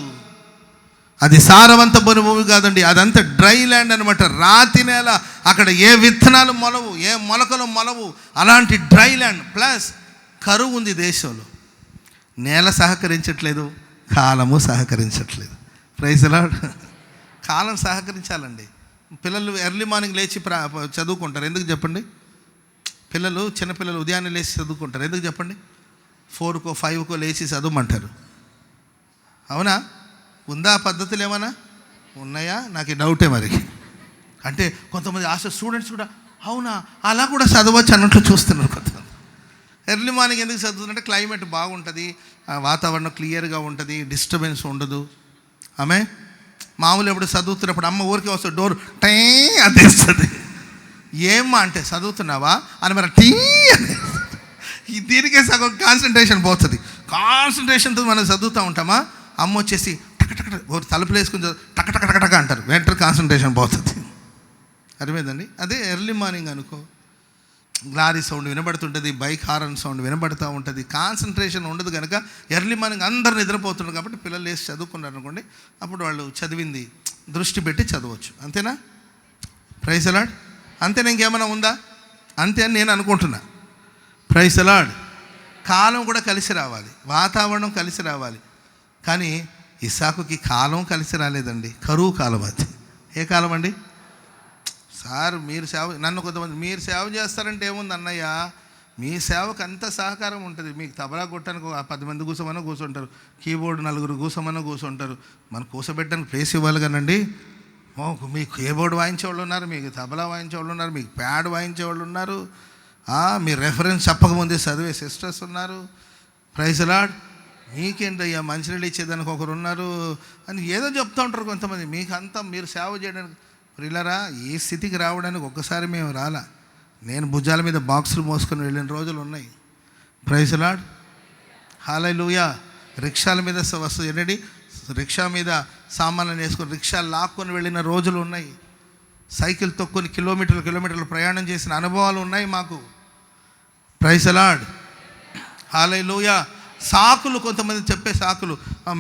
అది సారవంతమైన భూమి కాదండి. అదంతా డ్రై ల్యాండ్ అనమాట, రాతి నేల. అక్కడ ఏ విత్తనాలు మొలవు, ఏ మొలకలు మొలవు, అలాంటి డ్రై ల్యాండ్. ప్లస్ కరువు ఉంది దేశంలో. నేల సహకరించట్లేదు, కాలము సహకరించట్లేదు. Praise the Lord. కాలం సహకరించాలండి. పిల్లలు ఎర్లీ మార్నింగ్ లేచి చదువుకుంటారు. ఎందుకు చెప్పండి? చిన్నపిల్లలు ఉదయాన్నే లేచి చదువుకుంటారు. ఎందుకు చెప్పండి? 4కో 5కో లేచి చదవమంటారు. అవునా? ఉందా పద్ధతులు ఏమన్నా ఉన్నాయా? నాకు డౌటే మరి. అంటే కొంతమంది స్టూడెంట్స్ కూడా అవునా అలా కూడా చదవచ్చు అన్నట్లు చూస్తున్నారు కొంతమంది. ఎర్లీ మార్నింగ్ ఎందుకు చదువుతుందంటే క్లైమేట్ బాగుంటుంది, వాతావరణం క్లియర్గా ఉంటుంది, డిస్టర్బెన్స్ ఉండదు. ఆమె మామూలు ఎప్పుడు చదువుతున్నప్పుడు అమ్మ ఊరికే వస్తుంది, డోర్ టై అదేస్తుంది. ఏమ్మా అంటే చదువుతున్నావా అని మరి టీ అని. దీనికే సగం కాన్సన్ట్రేషన్ పోతుంది. కాన్సన్ట్రేషన్తో మనం చదువుతూ ఉంటామా, అమ్మ వచ్చేసి టకటక తలుపులు వేసుకుని టకటకటక అంటారు, వెంటనే కాన్సన్ట్రేషన్ పోతుంది. అర్థమైందండి? అదే ఎర్లీ మార్నింగ్ అనుకో, గ్లారీ సౌండ్ వినబడుతుంటుంది, బైక్ హారన్ సౌండ్ వినబడుతూ ఉంటుంది, కాన్సన్ట్రేషన్ ఉండదు కనుక ఎర్లీ మార్నింగ్ అందరు నిద్రపోతున్నారు. కాబట్టి పిల్లలు వేసి చదువుకున్నారు అనుకోండి, అప్పుడు వాళ్ళు చదివింది దృష్టి పెట్టి చదవచ్చు. అంతేనా? Praise the Lord. అంతేనా? ఇంకేమైనా ఉందా? అంతే అని నేను అనుకుంటున్నా. Praise the Lord. కాలం కూడా కలిసి రావాలి, వాతావరణం కలిసి రావాలి. కానీ ఇస్సాకుకి కాలం కలిసి రాలేదండి, కరువు కాలం. అది ఏ కాలం అండి? సార్ మీరు నన్ను కొంతమంది మీరు సేవ చేస్తారంటే ఏముంది అన్నయ్య, మీ సేవకు అంత సహకారం ఉంటుంది. మీకు తబలా కొట్టడానికి 10 మంది కూర్చోమన్నా కూర్చుంటారు, కీబోర్డు 4 కూర్చోమన్నా కూర్చుంటారు. మనం కూర్చోబెట్టడానికి ప్లేస్ ఇవ్వాలి కానండి. మీకు కీబోర్డు వాయించేవాళ్ళు ఉన్నారు, మీకు తబలా వాయించేవాళ్ళు ఉన్నారు, మీకు ప్యాడ్ వాయించేవాళ్ళు ఉన్నారు, మీరు రెఫరెన్స్ చెప్పకముందే చదివే సిస్టర్స్ ఉన్నారు. Praise the lord. మీకేంటయ్యా మంచినీళ్ళు ఇచ్చేదానికి ఒకరు ఉన్నారు అని ఏదో చెప్తూ ఉంటారు కొంతమంది. మీకు అంతా మీరు సేవ చేయడానికి. ప్రియులారా, ఈ స్థితికి రావడానికి ఒక్కసారి మేము రాలా. నేను భుజాల మీద బాక్సులు మోసుకొని వెళ్ళిన రోజులు ఉన్నాయి. Praise the Lord. హల్లెలూయా. రిక్షాల మీద ఏంటండి, రిక్షా మీద సామాన్లను వేసుకొని రిక్షాలు లాక్కొని వెళ్ళిన రోజులు ఉన్నాయి. సైకిల్ తొక్కుని కిలోమీటర్లు ప్రయాణం చేసిన అనుభవాలు ఉన్నాయి మాకు. Praise the Lord. హల్లెలూయా. సాకులు, కొంతమంది చెప్పే సాకులు,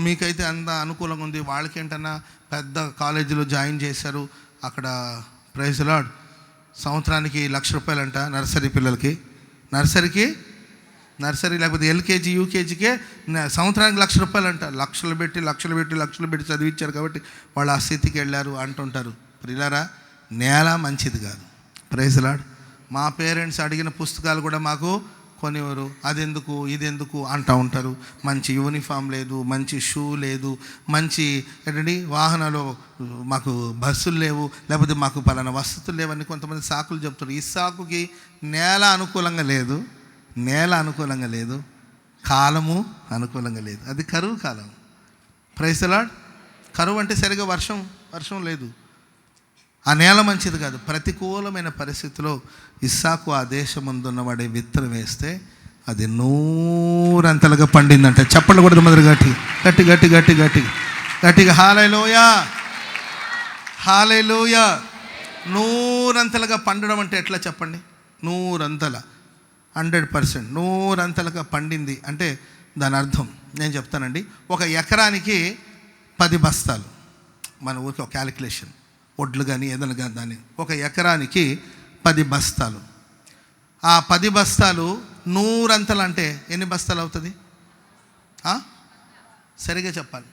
మీకైతే అంత అనుకూలంగా ఉంది, వాళ్ళకేంటన్నా పెద్ద కాలేజీలో జాయిన్ చేశారు అక్కడ. Praise the Lord. సంవత్సరానికి 1,00,000 రూపాయలంట నర్సరీ పిల్లలకి. నర్సరీ లేకపోతే ఎల్కేజీ యూకేజీకే సంవత్సరానికి 1,00,000 రూపాయలంట. లక్షలు పెట్టి చదివించారు కాబట్టి వాళ్ళు ఆ స్థితికి వెళ్ళారు అంటుంటారు. ప్రియులారా, నేల మంచిది కాదు. Praise the Lord. మా పేరెంట్స్ అడిగిన పుస్తకాలు కూడా మాకు కొనివ్వరు. అదెందుకు ఇదెందుకు అంటూ ఉంటారు. మంచి యూనిఫామ్ లేదు, మంచి షూ లేదు, మంచి ఏంటండి వాహనాలు మాకు బస్సులు లేవు, లేకపోతే మాకు పలానా వసతులు లేవని కొంతమంది సాకులు చెప్తారు. ఇస్సాకుకి నేల అనుకూలంగా లేదు, కాలము అనుకూలంగా లేదు. అది కరువు కాలం. Praise the lord. కరువు అంటే సరిగా వర్షం లేదు, ఆ నేల మంచిది కాదు. ప్రతికూలమైన పరిస్థితిలో ఇస్సాకు ఆ దేశమందున్నవాడే విత్తనం వేస్తే అది 100 పండిందంట. చప్పట్లు కూడా మొదలు గట్టిగా హల్లెలూయా. 100 పండడం అంటే ఎట్లా చెప్పండి? 100 100% 100 పండింది అంటే దాని అర్థం నేను చెప్తానండి. ఒక ఎకరానికి 10 బస్తాలు. మన ఊరికి ఒక క్యాలిక్యులేషన్, వడ్లు కానీ ఏదైనా కానీ దాన్ని ఒక ఎకరానికి 10 బస్తాలు. ఆ 10 బస్తాలు 100 అంటే ఎన్ని బస్తాలు అవుతుంది? సరిగా చెప్పాలి.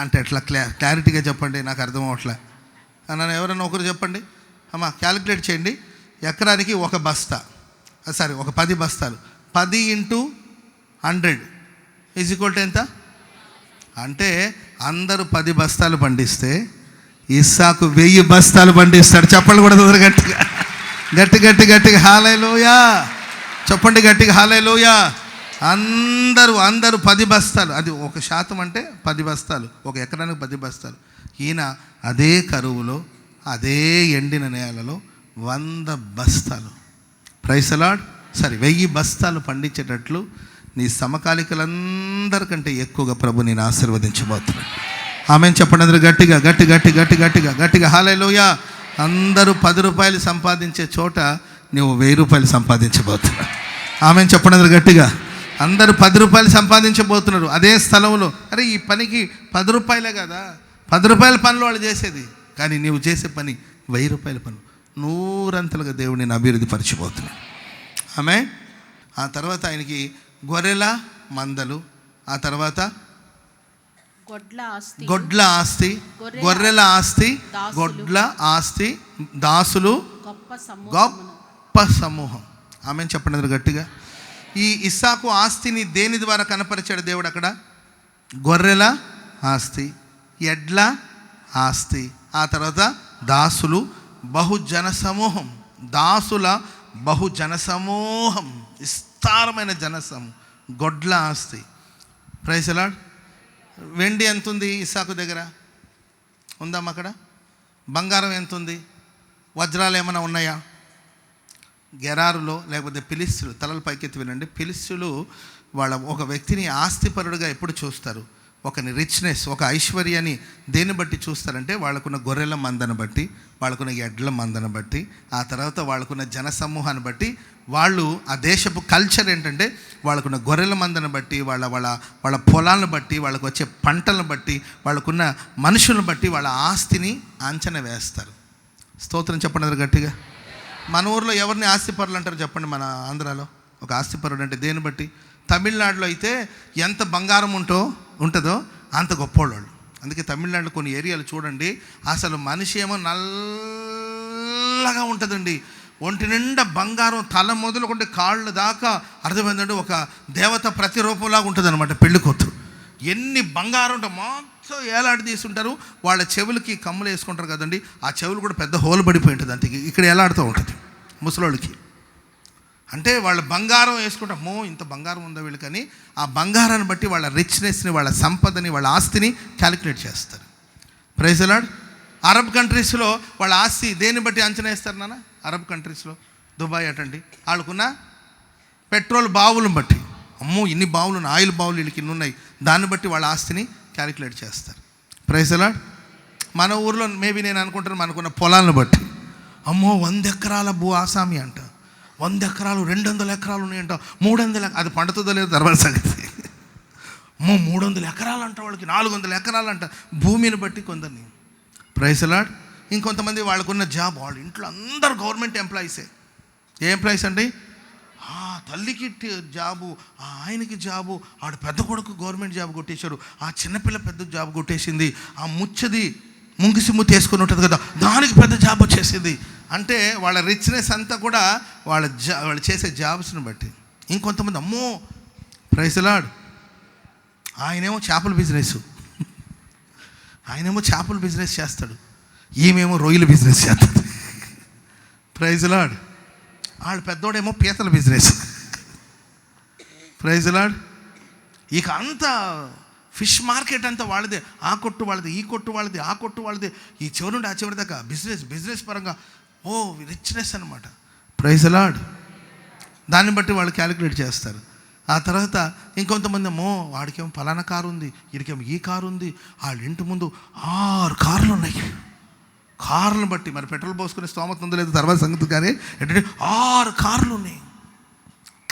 అంటే ఎట్లా క్లారిటీగా చెప్పండి, నాకు అర్థం అవ్వట్లే అన్న. ఎవరైనా ఒకరు చెప్పండి అమ్మా, క్యాలిక్యులేట్ చేయండి. ఎకరానికి ఒక బస్తా, ఒక 10 బస్తాలు, 10 × 100 = ఎంత? అంటే అందరూ 10 బస్తాలు పండిస్తే ఇస్సాకు 1000 బస్తాలు పండిస్తాడు. చెప్పండి కూడా గట్టిగా గట్టిగా హల్లెలూయా చెప్పండి, గట్టిగా హల్లెలూయా. అందరూ 10 బస్తాలు, అది 1% అంటే 10 బస్తాలు, ఒక ఎకరానికి 10 బస్తాలు. ఈయన అదే కరువులో, అదే ఎండిన నేలలో 100 బస్తాలు, ప్రైజ్ ది లార్డ్, 1000 బస్తాలు పండించేటట్లు నీ సమకాలికలందరికంటే ఎక్కువగా ప్రభు నేను ఆశీర్వదించబోతున్నాను. ఆమేన్ చెప్పండి అందరూ గట్టిగా హల్లెలూయా. అందరూ 10 రూపాయలు సంపాదించే చోట నువ్వు 1000 రూపాయలు సంపాదించబోతున్నావు. ఆమేన్ చెప్పండి అందరూ గట్టిగా. అందరూ 10 రూపాయలు సంపాదించబోతున్నారు అదే స్థలంలో. అరే ఈ పనికి 10 రూపాయలే కదా, 10 రూపాయల పనులు వాళ్ళు చేసేది, కానీ నీవు చేసే పని 1000 రూపాయల పనులు. 100 దేవుడిని అభివృద్ధి పరిచిపోతున్నాడు. ఆమేన్. ఆ తర్వాత ఆయనకి గొర్రెల మందలు, ఆ తర్వాత గొడ్ల ఆస్తి, గొర్రెల ఆస్తి, గొడ్ల ఆస్తి, దాసులు, గొప్ప సమూహం. ఆమేన్ చెప్పండి గట్టిగా. ఈ ఇస్సాకు ఆస్తిని దేని ద్వారా కనపరిచాడు దేవుడు అక్కడ? గొర్రెల ఆస్తి, ఎడ్ల ఆస్తి, ఆ తర్వాత దాసులు, బహుజన సమూహం, దాసుల బహుజన సమూహం, విస్తారమైన జనసమూహం, గొడ్ల ఆస్తి. Praise the Lord. వెండి ఎంత ఉంది ఇస్సాకు దగ్గర? ఉందమ్మా అక్కడ? బంగారం ఎంత ఉంది? వజ్రాలు ఏమైనా ఉన్నాయా? గెరారులో లేకపోతే ఫిలిస్తీయులు, తలలు పైకెత్తి వినండి, ఫిలిస్తీయులు ఒక వ్యక్తిని ఆస్తిపరుడుగా ఎప్పుడు చూస్తారు? ఒకని రిచ్నెస్, ఒక ఐశ్వర్యాన్ని దేన్ని బట్టి చూస్తారంటే వాళ్ళకున్న గొర్రెల మందను బట్టి, వాళ్ళకున్న ఎడ్ల మందను బట్టి, ఆ తర్వాత వాళ్ళకున్న జనసమూహాన్ని బట్టి. వాళ్ళు ఆ దేశపు కల్చర్ ఏంటంటే వాళ్ళకున్న గొర్రెల మందను బట్టి, వాళ్ళ పొలాలను బట్టి, వాళ్ళకు వచ్చే పంటలను బట్టి, వాళ్ళకున్న మనుషులను బట్టి వాళ్ళ ఆస్తిని అంచనా వేస్తారు. స్తోత్రం చెప్పండి గట్టిగా. మన ఊర్లో ఎవరిని ఆస్తిపరులు అంటారు చెప్పండి? మన ఆంధ్రాలో ఒక ఆస్తిపరుడు అంటే దేన్ని బట్టి? తమిళనాడులో అయితే ఎంత బంగారం ఉంటుందో అంత గొప్పోళ్ళు. అందుకే తమిళనాడులో కొన్ని ఏరియాలు చూడండి, అసలు మనిషి ఏమో నల్లగా ఉంటుందండి, ఒంటి నిండా బంగారం, తల మొదలుకుంటే కాళ్ళు దాకా అర్థమైందంటే ఒక దేవత ప్రతిరూపంలాగా ఉంటుంది అనమాట. పెళ్లి కూతురు ఎన్ని బంగారం ఉంటే మొత్తం ఏలాడి తీసుంటారు. వాళ్ళ చెవులకి కమ్ములు వేసుకుంటారు కదండి, ఆ చెవులు కూడా పెద్ద హోల్ పడిపోయి ఉంటుంది, అంతే ఇక్కడ ఏలాడుతూ ఉంటుంది ముసలోళ్ళకి. అంటే వాళ్ళ బంగారం వేసుకుంటామో ఇంత బంగారం ఉందో వీళ్ళకని, ఆ బంగారాన్ని బట్టి వాళ్ళ రిచ్నెస్ని, వాళ్ళ సంపదని, వాళ్ళ ఆస్తిని క్యాలిక్యులేట్ చేస్తారు. Praise the lord. అరబ్ కంట్రీస్లో వాళ్ళ ఆస్తి దేన్ని బట్టి అంచనా వేస్తారు నాన్న? అరబ్ కంట్రీస్లో దుబాయ్ అటండి, వాళ్ళకున్న పెట్రోల్ బావులను బట్టి, అమ్మో ఇన్ని బావులు, ఆయిల్ బావులు వీళ్ళకి ఇన్ని ఉన్నాయి, దాన్ని బట్టి వాళ్ళ ఆస్తిని క్యాలిక్యులేట్ చేస్తారు. Praise the Lord. మన ఊర్లో మేబీ నేను అనుకుంటాను మనకున్న పొలాలను బట్టి, అమ్మో 100 ఎకరాల భూ ఆసామి అంట, 100 ఎకరాలు, 200 ఎకరాలు ఉన్నాయంట, 300 అది పండుతుందో లేదో తర్వాత సంగతి. అమ్మో 300 ఎకరాలు అంట వాళ్ళకి, 400 ఎకరాలు అంట, భూమిని బట్టి కొందరిని. Praise the Lord. ఇంకొంతమంది వాళ్ళకున్న జాబ్, వాళ్ళ ఇంట్లో అందరు గవర్నమెంట్ ఎంప్లాయీసే. ఏ ఎంప్లాయీస్ అండి? తల్లికి జాబు, ఆయనకి జాబు, ఆడు పెద్ద కొడుకు గవర్నమెంట్ జాబ్ కొట్టేశారు, ఆ చిన్నపిల్ల పెద్ద జాబ్ కొట్టేసింది, ఆ ముచ్చది ముంగిసి ముత్తి వేసుకుని ఉంటుంది కదా దానికి పెద్ద జాబ్ వచ్చేసింది. అంటే వాళ్ళ రిచ్నెస్ అంతా కూడా వాళ్ళు చేసే జాబ్స్ని బట్టి. ఇంకొంతమంది అమ్మో ప్రైజ్ ది లార్డ్, ఆయనేమో చేపల బిజినెస్ చేస్తాడు, ఈమెమో రొయ్యల బిజినెస్ చేస్తుంది. Praise the Lord. వాళ్ళు పెద్దోడేమో పీతల బిజినెస్. Praise the lord. ఇక అంతా ఫిష్ మార్కెట్ అంతా వాళ్ళదే, ఆ కొట్టు వాళ్ళది, ఈ కొట్టు వాళ్ళది, ఆ కొట్టు వాళ్ళది, ఈ చివరి నుండి ఆ చివరి దాకా బిజినెస్ పరంగా రిచ్నెస్ అనమాట. Praise the Lord. దాన్ని బట్టి వాళ్ళు క్యాలిక్యులేట్ చేస్తారు. ఆ తర్వాత ఇంకొంతమంది ఏమో వాడికేమో ఫలానా కారు ఉంది, వీడికేమో ఈ కారు ఉంది, వాళ్ళ ఇంటి ముందు 6 కార్లు ఉన్నాయి. కార్లను బట్టి మరి పెట్రోల్ పోసుకునే స్తోమత ఉందో లేదో తర్వాత సంగతి, కానీ ఏంటంటే 6 కార్లు ఉన్నాయి.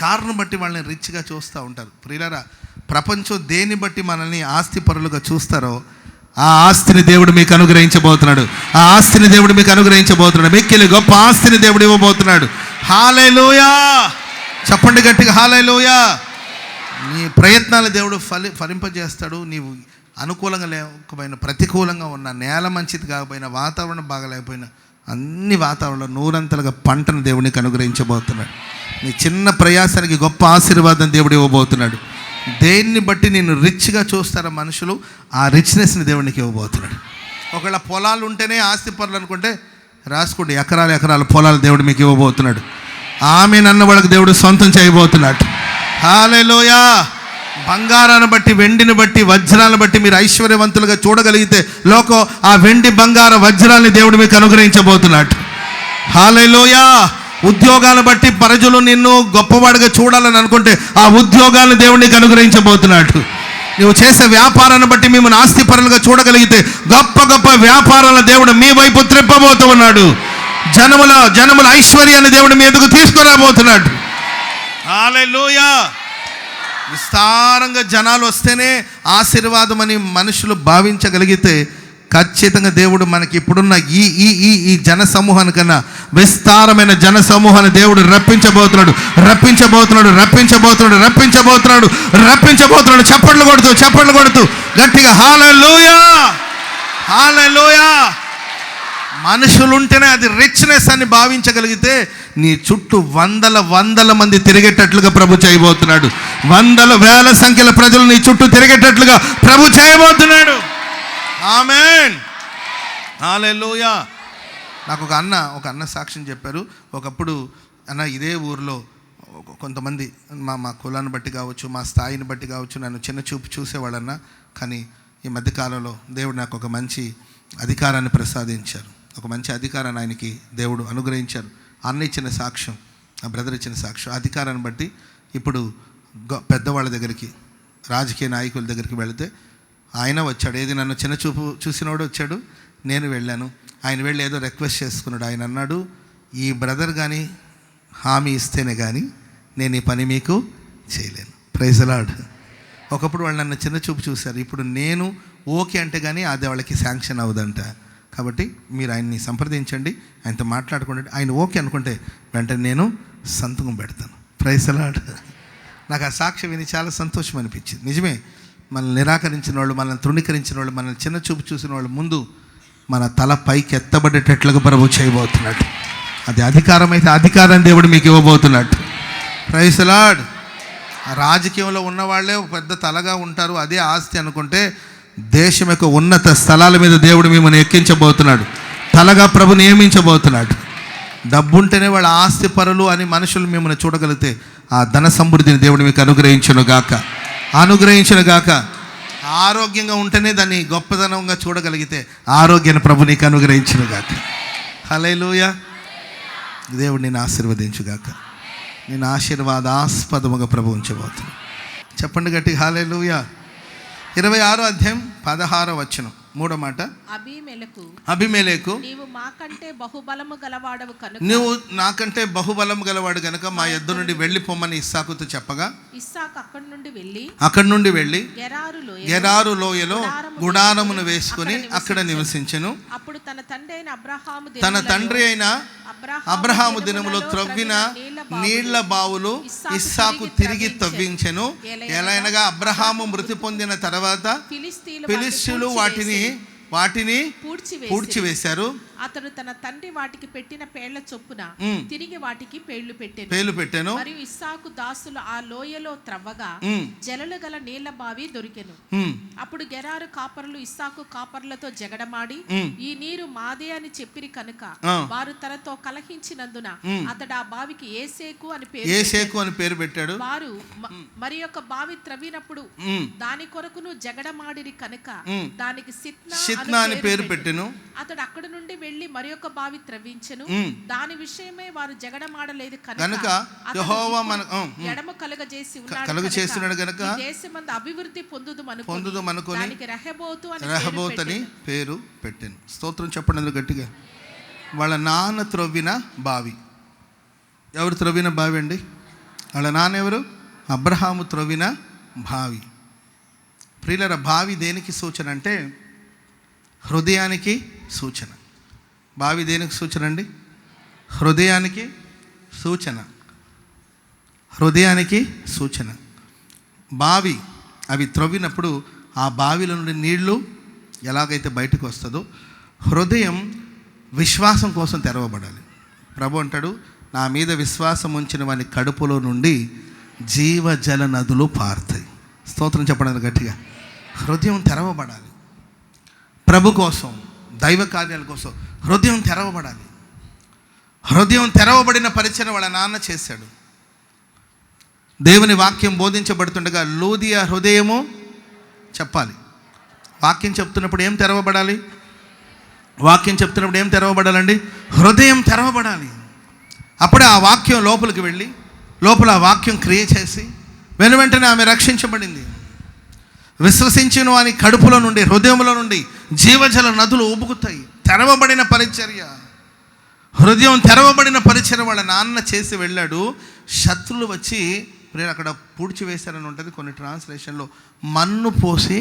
కార్ను బట్టి వాళ్ళని రిచ్గా చూస్తూ ఉంటారు. ప్రియులారా, ప్రపంచం దేన్ని బట్టి మనల్ని ఆస్తిపరులుగా చూస్తారో ఆ ఆస్తిని దేవుడు మీకు అనుగ్రహించబోతున్నాడు. మిక్కిలి గొప్ప ఆస్తిని దేవుడు ఇవ్వబోతున్నాడు. హల్లెలూయా చెప్పండి గట్టిగా, హల్లెలూయా. నీ ప్రయత్నాలు దేవుడు ఫలింపజేస్తాడు. నీవు అనుకూలంగా లేకపోయినా, ప్రతికూలంగా ఉన్న, నేల మంచిది కాకపోయినా, వాతావరణం బాగలేకపోయినా, అన్ని వాతావరణంలో నూరంతలుగా పంటను దేవునికి అనుగ్రహించబోతున్నాడు. నీ చిన్న ప్రయాసానికి గొప్ప ఆశీర్వాదం దేవుడు ఇవ్వబోతున్నాడు. దేన్ని బట్టి నేను రిచ్గా చూస్తారో మనుషులు, ఆ రిచ్నెస్ని దేవునికి ఇవ్వబోతున్నాడు. ఒకవేళ పొలాలు ఉంటేనే ఆస్తి పనులు అనుకుంటే రాసుకోండి, ఎకరాలు పొలాలు దేవుడు మీకు ఇవ్వబోతున్నాడు. ఆమె నన్న వాళ్ళకి దేవుడు సొంతం చేయబోతున్నాడు. హల్లెలూయా. బంగారాన్ని బట్టి, వెండిని బట్టి, వజ్రాలను బట్టి మీరు ఐశ్వర్యవంతులుగా చూడగలిగితే లోకం ఆ వెండి, బంగార, వజ్రాన్ని దేవుడు మీకు అనుగ్రహించబోతున్నాడు. హల్లెలూయా. ఉద్యోగాలను బట్టి ప్రజలు నిన్ను గొప్పవాడిగా చూడాలని అనుకుంటే ఆ ఉద్యోగాలను దేవుడు నీకు అనుగ్రహించబోతున్నాడు. నువ్వు చేసే వ్యాపారాన్ని బట్టి మిమ్మల్ని ఆస్తిపరులుగా చూడగలిగితే గొప్ప గొప్ప వ్యాపారాల దేవుడు మీ వైపు త్రిప్పబోతూ ఉన్నాడు. జనముల ఐశ్వర్యాన్ని దేవుడు మీ ఎదుగు తీసుకురాబోతున్నాడు. హల్లెలూయా. విస్తారంగా జనాలు వస్తేనే ఆశీర్వాదం అని మనుషులు భావించగలిగితే ఖచ్చితంగా దేవుడు మనకి ఇప్పుడున్న ఈ జన సమూహానికన్నా విస్తారమైన జన సమూహాన్ని దేవుడు రప్పించబోతున్నాడు. చప్పట్లు కొడుతూ గట్టిగా హల్లెలూయా, హల్లెలూయా. మనుషులుంటేనే అది రిచ్నెస్ అని భావించగలిగితే నీ చుట్టూ వందల మంది తిరిగేటట్లుగా ప్రభు చేయబోతున్నాడు. వేల సంఖ్యల ప్రజలు నీ చుట్టూ తిరిగేటట్లుగా ప్రభు చేయబోతున్నాడు. ఆమేన్. హల్లెలూయా. నాకు ఒక అన్న సాక్ష్యం చెప్పారు. ఒకప్పుడు అన్న ఇదే ఊరిలో కొంతమంది మా కులాన్ని బట్టి కావచ్చు, మా స్థాయిని బట్టి కావచ్చు, నన్ను చిన్న చూపు చూసేవాడన్నా. కానీ ఈ మధ్యకాలంలో దేవుడు నాకు ఒక మంచి అధికారాన్ని ప్రసాదించారు. ఒక మంచి అధికారాన్ని ఆయనకి దేవుడు అనుగ్రహించారు. అన్న ఇచ్చిన సాక్ష్యం, ఆ బ్రదర్ ఇచ్చిన సాక్ష్యం, అధికారాన్ని బట్టి ఇప్పుడు పెద్దవాళ్ళ దగ్గరికి, రాజకీయ నాయకుల దగ్గరికి వెళితే ఆయన వచ్చాడు. ఏది నన్ను చిన్న చూపు చూసినవాడు వచ్చాడు, నేను వెళ్ళాను. ఆయన వెళ్ళి ఏదో రిక్వెస్ట్ చేసుకున్నాడు. ఆయన అన్నాడు, ఈ బ్రదర్ కానీ హామీ ఇస్తేనే కానీ నేను ఈ పని మీకు చేయలేను. Praise the Lord. ఒకప్పుడు వాళ్ళు నన్ను చిన్న చూపు చూశారు. ఇప్పుడు నేను ఓకే అంటే కానీ అది వాళ్ళకి శాంక్షన్ అవ్వదంట. కాబట్టి మీరు ఆయన్ని సంప్రదించండి, ఆయనతో మాట్లాడుకోండి. ఆయన ఓకే అనుకుంటే వెంటనే నేను సంతకం పెడతాను. Praise the Lord. నాకు ఆ సాక్ష్యం విని చాలా సంతోషం అనిపించింది. నిజమే, మనల్ని నిరాకరించిన వాళ్ళు, మనల్ని తృణీకరించిన వాళ్ళు, మనల్ని చిన్న చూపు చూసిన వాళ్ళు ముందు మన తల పైకి ఎత్తబడేటట్లుగా ప్రభు చేయబోతున్నాడు. అది అధికారం అయితే అధికారాన్ని దేవుడు మీకు ఇవ్వబోతున్నాడు. Praise the Lord. రాజకీయంలో ఉన్నవాళ్లే పెద్ద తలగా ఉంటారు, అదే ఆస్తి అనుకుంటే దేశం యొక్క ఉన్నత స్థలాల మీద దేవుడు మిమ్మల్ని ఎక్కించబోతున్నాడు. తలగా ప్రభు నియమించబోతున్నాడు. డబ్బుంటేనే వాళ్ళ ఆస్తి పరులు అని మనుషులు మిమ్మల్ని చూడగలిగితే ఆ ధన సమృద్ధిని దేవుడు మీకు అనుగ్రహించును గాక. ఆరోగ్యంగా ఉంటేనే దాన్ని గొప్పదనంగా చూడగలిగితే ఆరోగ్యాన్ని ప్రభు నీకు అనుగ్రహించును గాక. హల్లెలూయా. దేవుడు నేను ఆశీర్వదించుగాక. నేను ఆశీర్వాదాస్పదముగా ప్రభు ఉంచబోతున్నాను. చెప్పండి గట్టి హల్లెలూయా. 26వ అధ్యాయం 16వ వచనం, 3వ మాట. అబీమెలెకు నీవు మాకంటే బహుబలము గలవాడవు కనుక, నువ్వు నాకంటే బహుబలము గలవాడు కనుక మా యొద్ద నుండి వెళ్ళిపోమని ఇస్సాకుతో చెప్పగా, ఇస్సాకు అక్కడి నుండి వెళ్ళి గెరారు లోయలో గుడారమును వేసుకుని అక్కడ నివసించెను. అప్పుడు తన తండ్రి అయిన అబ్రహాము దినములో త్రవ్విన నీళ్ల బావులు ఇస్సాకు తిరిగి తవ్వించెను. ఎలాగనగా అబ్రహాము మృతి పొందిన తర్వాత ఫిలిష్తీయులు వాటిని పూడ్చివేశారు. అతడు తన తండ్రి వాటికి పెట్టిన పేళ్ల చొప్పున తిరిగి వాటికి పేళ్లు పెట్టెను. మరియు ఇస్సాకు దాసులు ఆ లోయలో త్రవ్వగా జలలు గల నీళ్ల బావి దొరికెను. అప్పుడు గెరారు కాపరులు ఇస్సాకు కాపరులతో జగడమాడి ఈ నీరు మాదే అని చెప్పిరి కనుక వారు తనతో కలహించినందున అతడు ఆ బావికి ఏసేకు అని పేరు పెట్టాడు. వారు మరి యొక్క బావి త్రవ్వినప్పుడు దాని కొరకును జగడమాడిరి కనుక దానికి సిత్నా అని పేరు పెట్టెను. అతడు అక్కడ నుండి వెళ్ళి మరి యొక్క బావి త్రవ్వించెను. దాని విషయమై వారు జగడమాడలేదు కనుక యెహోవా మనకు ఎడమ కలుగజేసి ఉన్నాడు కనుక దేశమందు అభివృద్ధి పొందుదుమనుకొని దానికి రెహోబోతు అని పేరు పెట్టెను. స్తోత్రం చెప్పండి అందరూ గట్టిగా. వాళ్ళ నాన్న త్రవ్విన బావి. ఎవరు త్రవ్విన బావి అండి? వాళ్ళ నాన్న ఎవరు? అబ్రహాము త్రవ్విన బావి. ప్రియులారా, బావి దేనికి సూచన అంటే హృదయానికి సూచన. బావి దేనికి సూచన అండి? హృదయానికి సూచన. బావి అవి త్రవ్వినప్పుడు ఆ బావిలో నుండి నీళ్లు ఎలాగైతే బయటకు వస్తుందో హృదయం విశ్వాసం కోసం తెరవబడాలి. ప్రభు అంటాడు, నా మీద విశ్వాసం ఉంచిన వాని కడుపులో నుండి జీవజల నదులు పారుతాయి. స్తోత్రం చెప్పడానికి గట్టిగా. హృదయం తెరవబడాలి. ప్రభు కోసం, దైవ కార్యాల కోసం హృదయం తెరవబడాలి. హృదయం తెరవబడిన పరిచయం వాళ్ళ నాన్న చేశాడు. దేవుని వాక్యం బోధించబడుతుండగా లూదియా హృదయము చెప్పాలి. వాక్యం చెప్తున్నప్పుడు ఏం తెరవబడాలి? వాక్యం చెప్తున్నప్పుడు ఏం తెరవబడాలండి? హృదయం తెరవబడాలి. అప్పుడే ఆ వాక్యం లోపలికి వెళ్ళి లోపల ఆ వాక్యం క్రియ చేసి వెంటనే ఆమె రక్షించబడింది. విశ్వసించిన వాని కడుపులో నుండి, హృదయంలో నుండి జీవజల నదులు ఉబుకుతాయి. తెరవబడిన పరిచర్య, హృదయం తెరవబడిన పరిచర్య వాళ్ళ నాన్న చేసి వెళ్ళాడు. శత్రులు వచ్చి అక్కడ పూడ్చి వేశారని ఉంటుంది. కొన్ని ట్రాన్స్లేషన్లో మన్ను పోసి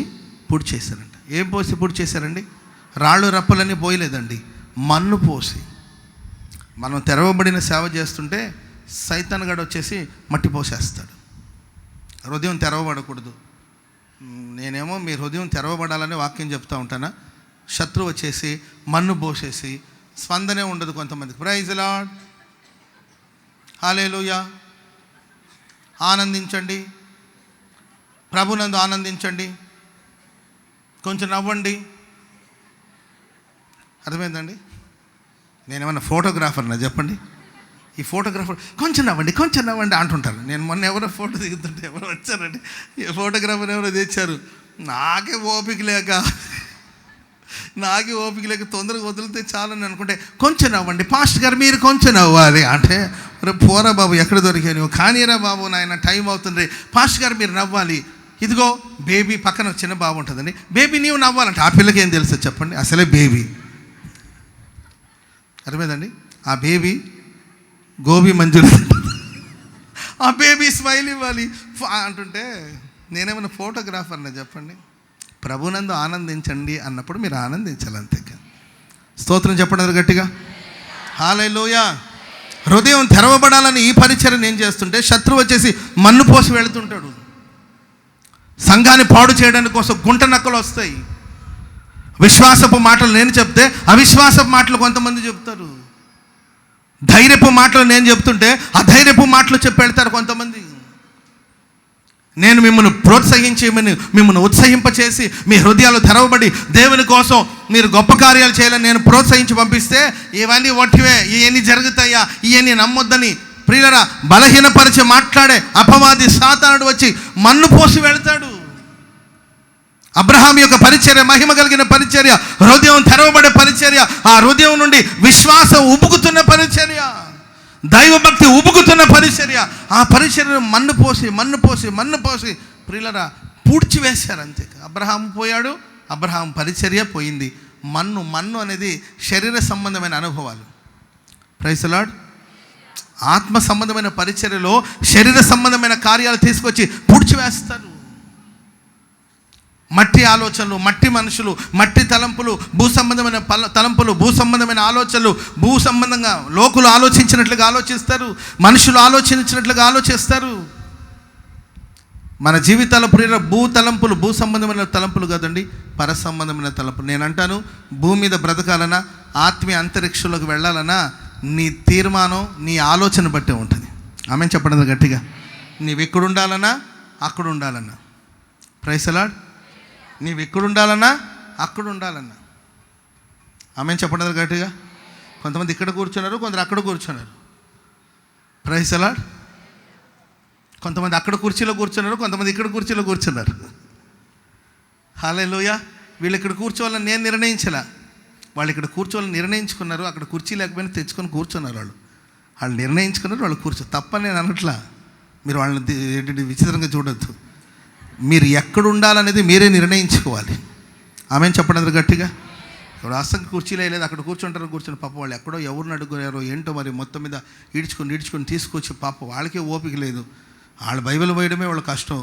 పూడ్చి చేశారంట. ఏం పోసి పూడ్చి చేశారండి? రాళ్ళు రప్పలన్నీ పోయలేదండి, మన్ను పోసి. మనం తెరవబడిన సేవ చేస్తుంటే సైతాన్ గడు వచ్చేసి మట్టి పోసేస్తాడు. హృదయం తెరవబడకూడదు. నేనేమో మీ హృదయం తెరవబడాలని వాక్యం చెప్తూ ఉంటానా, శత్రువు వచ్చేసి మన్ను పోసేసి స్పందనే ఉండదు కొంతమందికి. ప్రైజ్ ది లార్డ్, హల్లెలూయా. ఆనందించండి, ప్రభునందు ఆనందించండి, కొంచెం నవ్వండి. అర్థమైందండి? నేనేమన్నా ఫోటోగ్రాఫర్నా చెప్పండి? ఈ ఫోటోగ్రాఫర్ కొంచెం నవ్వండి అంటుంటారు. నేను మొన్న ఎవరో ఫోటో దిగుతుంటే ఎవరో వచ్చారండి, ఫోటోగ్రాఫర్ ఎవరో తెచ్చారు. నాకే ఓపిక లేక తొందరగా వదిలితే చాలని అనుకుంటే కొంచెం నవ్వండి పాస్టర్ గారు, మీరు కొంచెం నవ్వాలి అంటే, పోరా బాబు ఎక్కడ దొరికా నువ్వు, కానీరా బాబు నాయన టైం అవుతుంది. పాస్టర్ గారు మీరు నవ్వాలి, ఇదిగో బేబీ పక్కన చిన్న బాబు ఉంటుందండి, బేబీ నీవు నవ్వాలంటే ఆ పిల్లకి ఏం తెలుసు చెప్పండి? అసలే బేబీ. అర్థమైందండి? ఆ బేబీ గోబీ మంజూరు, ఆ బేబీ స్మైల్ ఇవ్వాలి అంటుంటే నేనేమన్నా ఫోటోగ్రాఫర్నా చెప్పండి? ప్రభునందు ఆనందించండి అన్నప్పుడు మీరు ఆనందించాలి, అంతే. స్తోత్రం చెప్పండి గట్టిగా, హల్లెలూయా. హృదయం తెరవబడాలని ఈ పరిచర్య ఏం చేస్తుంటే శత్రువు వచ్చేసి మన్ను పోసి వెళుతుంటాడు. సంఘాన్ని పాడు చేయడానికి కోసం గుంట నక్కలు వస్తాయి. విశ్వాసపు మాటలు నేను చెప్తే అవిశ్వాసపు మాటలు కొంతమంది చెప్తారు. ధైర్యపు మాటలు నేను చెప్తుంటే అధైర్యపు మాటలు చెప్పి వెళ్తారు కొంతమంది. నేను మిమ్మల్ని ప్రోత్సహించి మిమ్మల్ని ఉత్సహింపచేసి మీ హృదయాలు తెరవబడి దేవుని కోసం మీరు గొప్ప కార్యాలు చేయాలని నేను ప్రోత్సహించి పంపిస్తే ఇవన్నీ ఒట్టివే, ఇవన్నీ జరుగుతాయా, ఇవన్నీ నమ్మొద్దని ప్రియులరా బలహీనపరిచి మాట్లాడే అపవాది సాతానుడు వచ్చి మన్ను పోసి వెళ్తాడు. అబ్రహాం యొక్క పరిచర్య మహిమ కలిగిన పరిచర్య, హృదయం తెరవబడే పరిచర్య, ఆ హృదయం నుండి విశ్వాసం ఉబుకుతున్న పరిచర్య, దైవభక్తి ఉబుకుతున్న పరిచర్య. ఆ పరిచర్యను మన్ను పోసి ప్రియులరా పూడ్చివేశారు, అంతే. అబ్రహాం పోయాడు, అబ్రహాం పరిచర్య పోయింది. మన్ను అనేది శరీర సంబంధమైన అనుభవాలు. Praise the Lord. ఆత్మ సంబంధమైన పరిచర్యలో శరీర సంబంధమైన కార్యాలు తీసుకొచ్చి పూడ్చివేస్తారు. మట్టి ఆలోచనలు, మట్టి మనుషులు, మట్టి తలంపులు, భూ సంబంధమైన తలంపులు, భూ సంబంధమైన ఆలోచనలు, భూ సంబంధంగా లోకులు ఆలోచించినట్లుగా ఆలోచిస్తారు, మనుషులు ఆలోచించినట్లుగా ఆలోచిస్తారు. మన జీవితాల ప్రియ భూ తలంపులు, భూ సంబంధమైన తలంపులు కాదండి, పర సంబంధమైన తలంపులు. నేను అంటాను, భూమి మీద బ్రతకాలన్నా ఆత్మీయ అంతరిక్షంలోకి వెళ్ళాలన్నా నీ తీర్మానం నీ ఆలోచన బట్టే ఉంటుంది. ఆమె చెప్పడం గట్టిగా. నీవు ఎక్కడ ఉండాలన్నా అక్కడ ఉండాలన్నా. Praise the Lord. నీవు ఎక్కడ ఉండాలన్నా అక్కడ ఉండాలన్నా. ఆమె చెప్పడం గట్టిగా. కొంతమంది ఇక్కడ కూర్చున్నారు, కొందరు అక్కడ కూర్చున్నారు. Praise the Lord. కొంతమంది అక్కడ కుర్చీలో కూర్చున్నారు, కొంతమంది ఇక్కడ కుర్చీలో కూర్చున్నారు. హల్లెలూయా. వీళ్ళు ఇక్కడ కూర్చోవాలని నేను నిర్ణయించలే, వాళ్ళు ఇక్కడ కూర్చోవాలని నిర్ణయించుకున్నారు. అక్కడ కుర్చీ లేకపోయినా తెచ్చుకొని కూర్చున్నారు. వాళ్ళు నిర్ణయించుకున్నారు, వాళ్ళు తప్పని నేను అనట్లా. మీరు వాళ్ళని విచిత్రంగా చూడొద్దు. మీరు ఎక్కడ ఉండాలనేది మీరే నిర్ణయించుకోవాలి. ఆమె చెప్పడం గట్టిగా. ఇప్పుడు అస్సలు కుర్చీలో లేదు, అక్కడ కూర్చుని పాప వాళ్ళు ఎక్కడో ఎవరిని అడుగున్నారో ఏంటో మరి మొత్తం మీద ఈడ్చుకొని తీసుకొచ్చి పాప వాళ్ళకే ఓపిక లేదు. వాళ్ళు బైబిల్ పోయడమే వాళ్ళ కష్టం.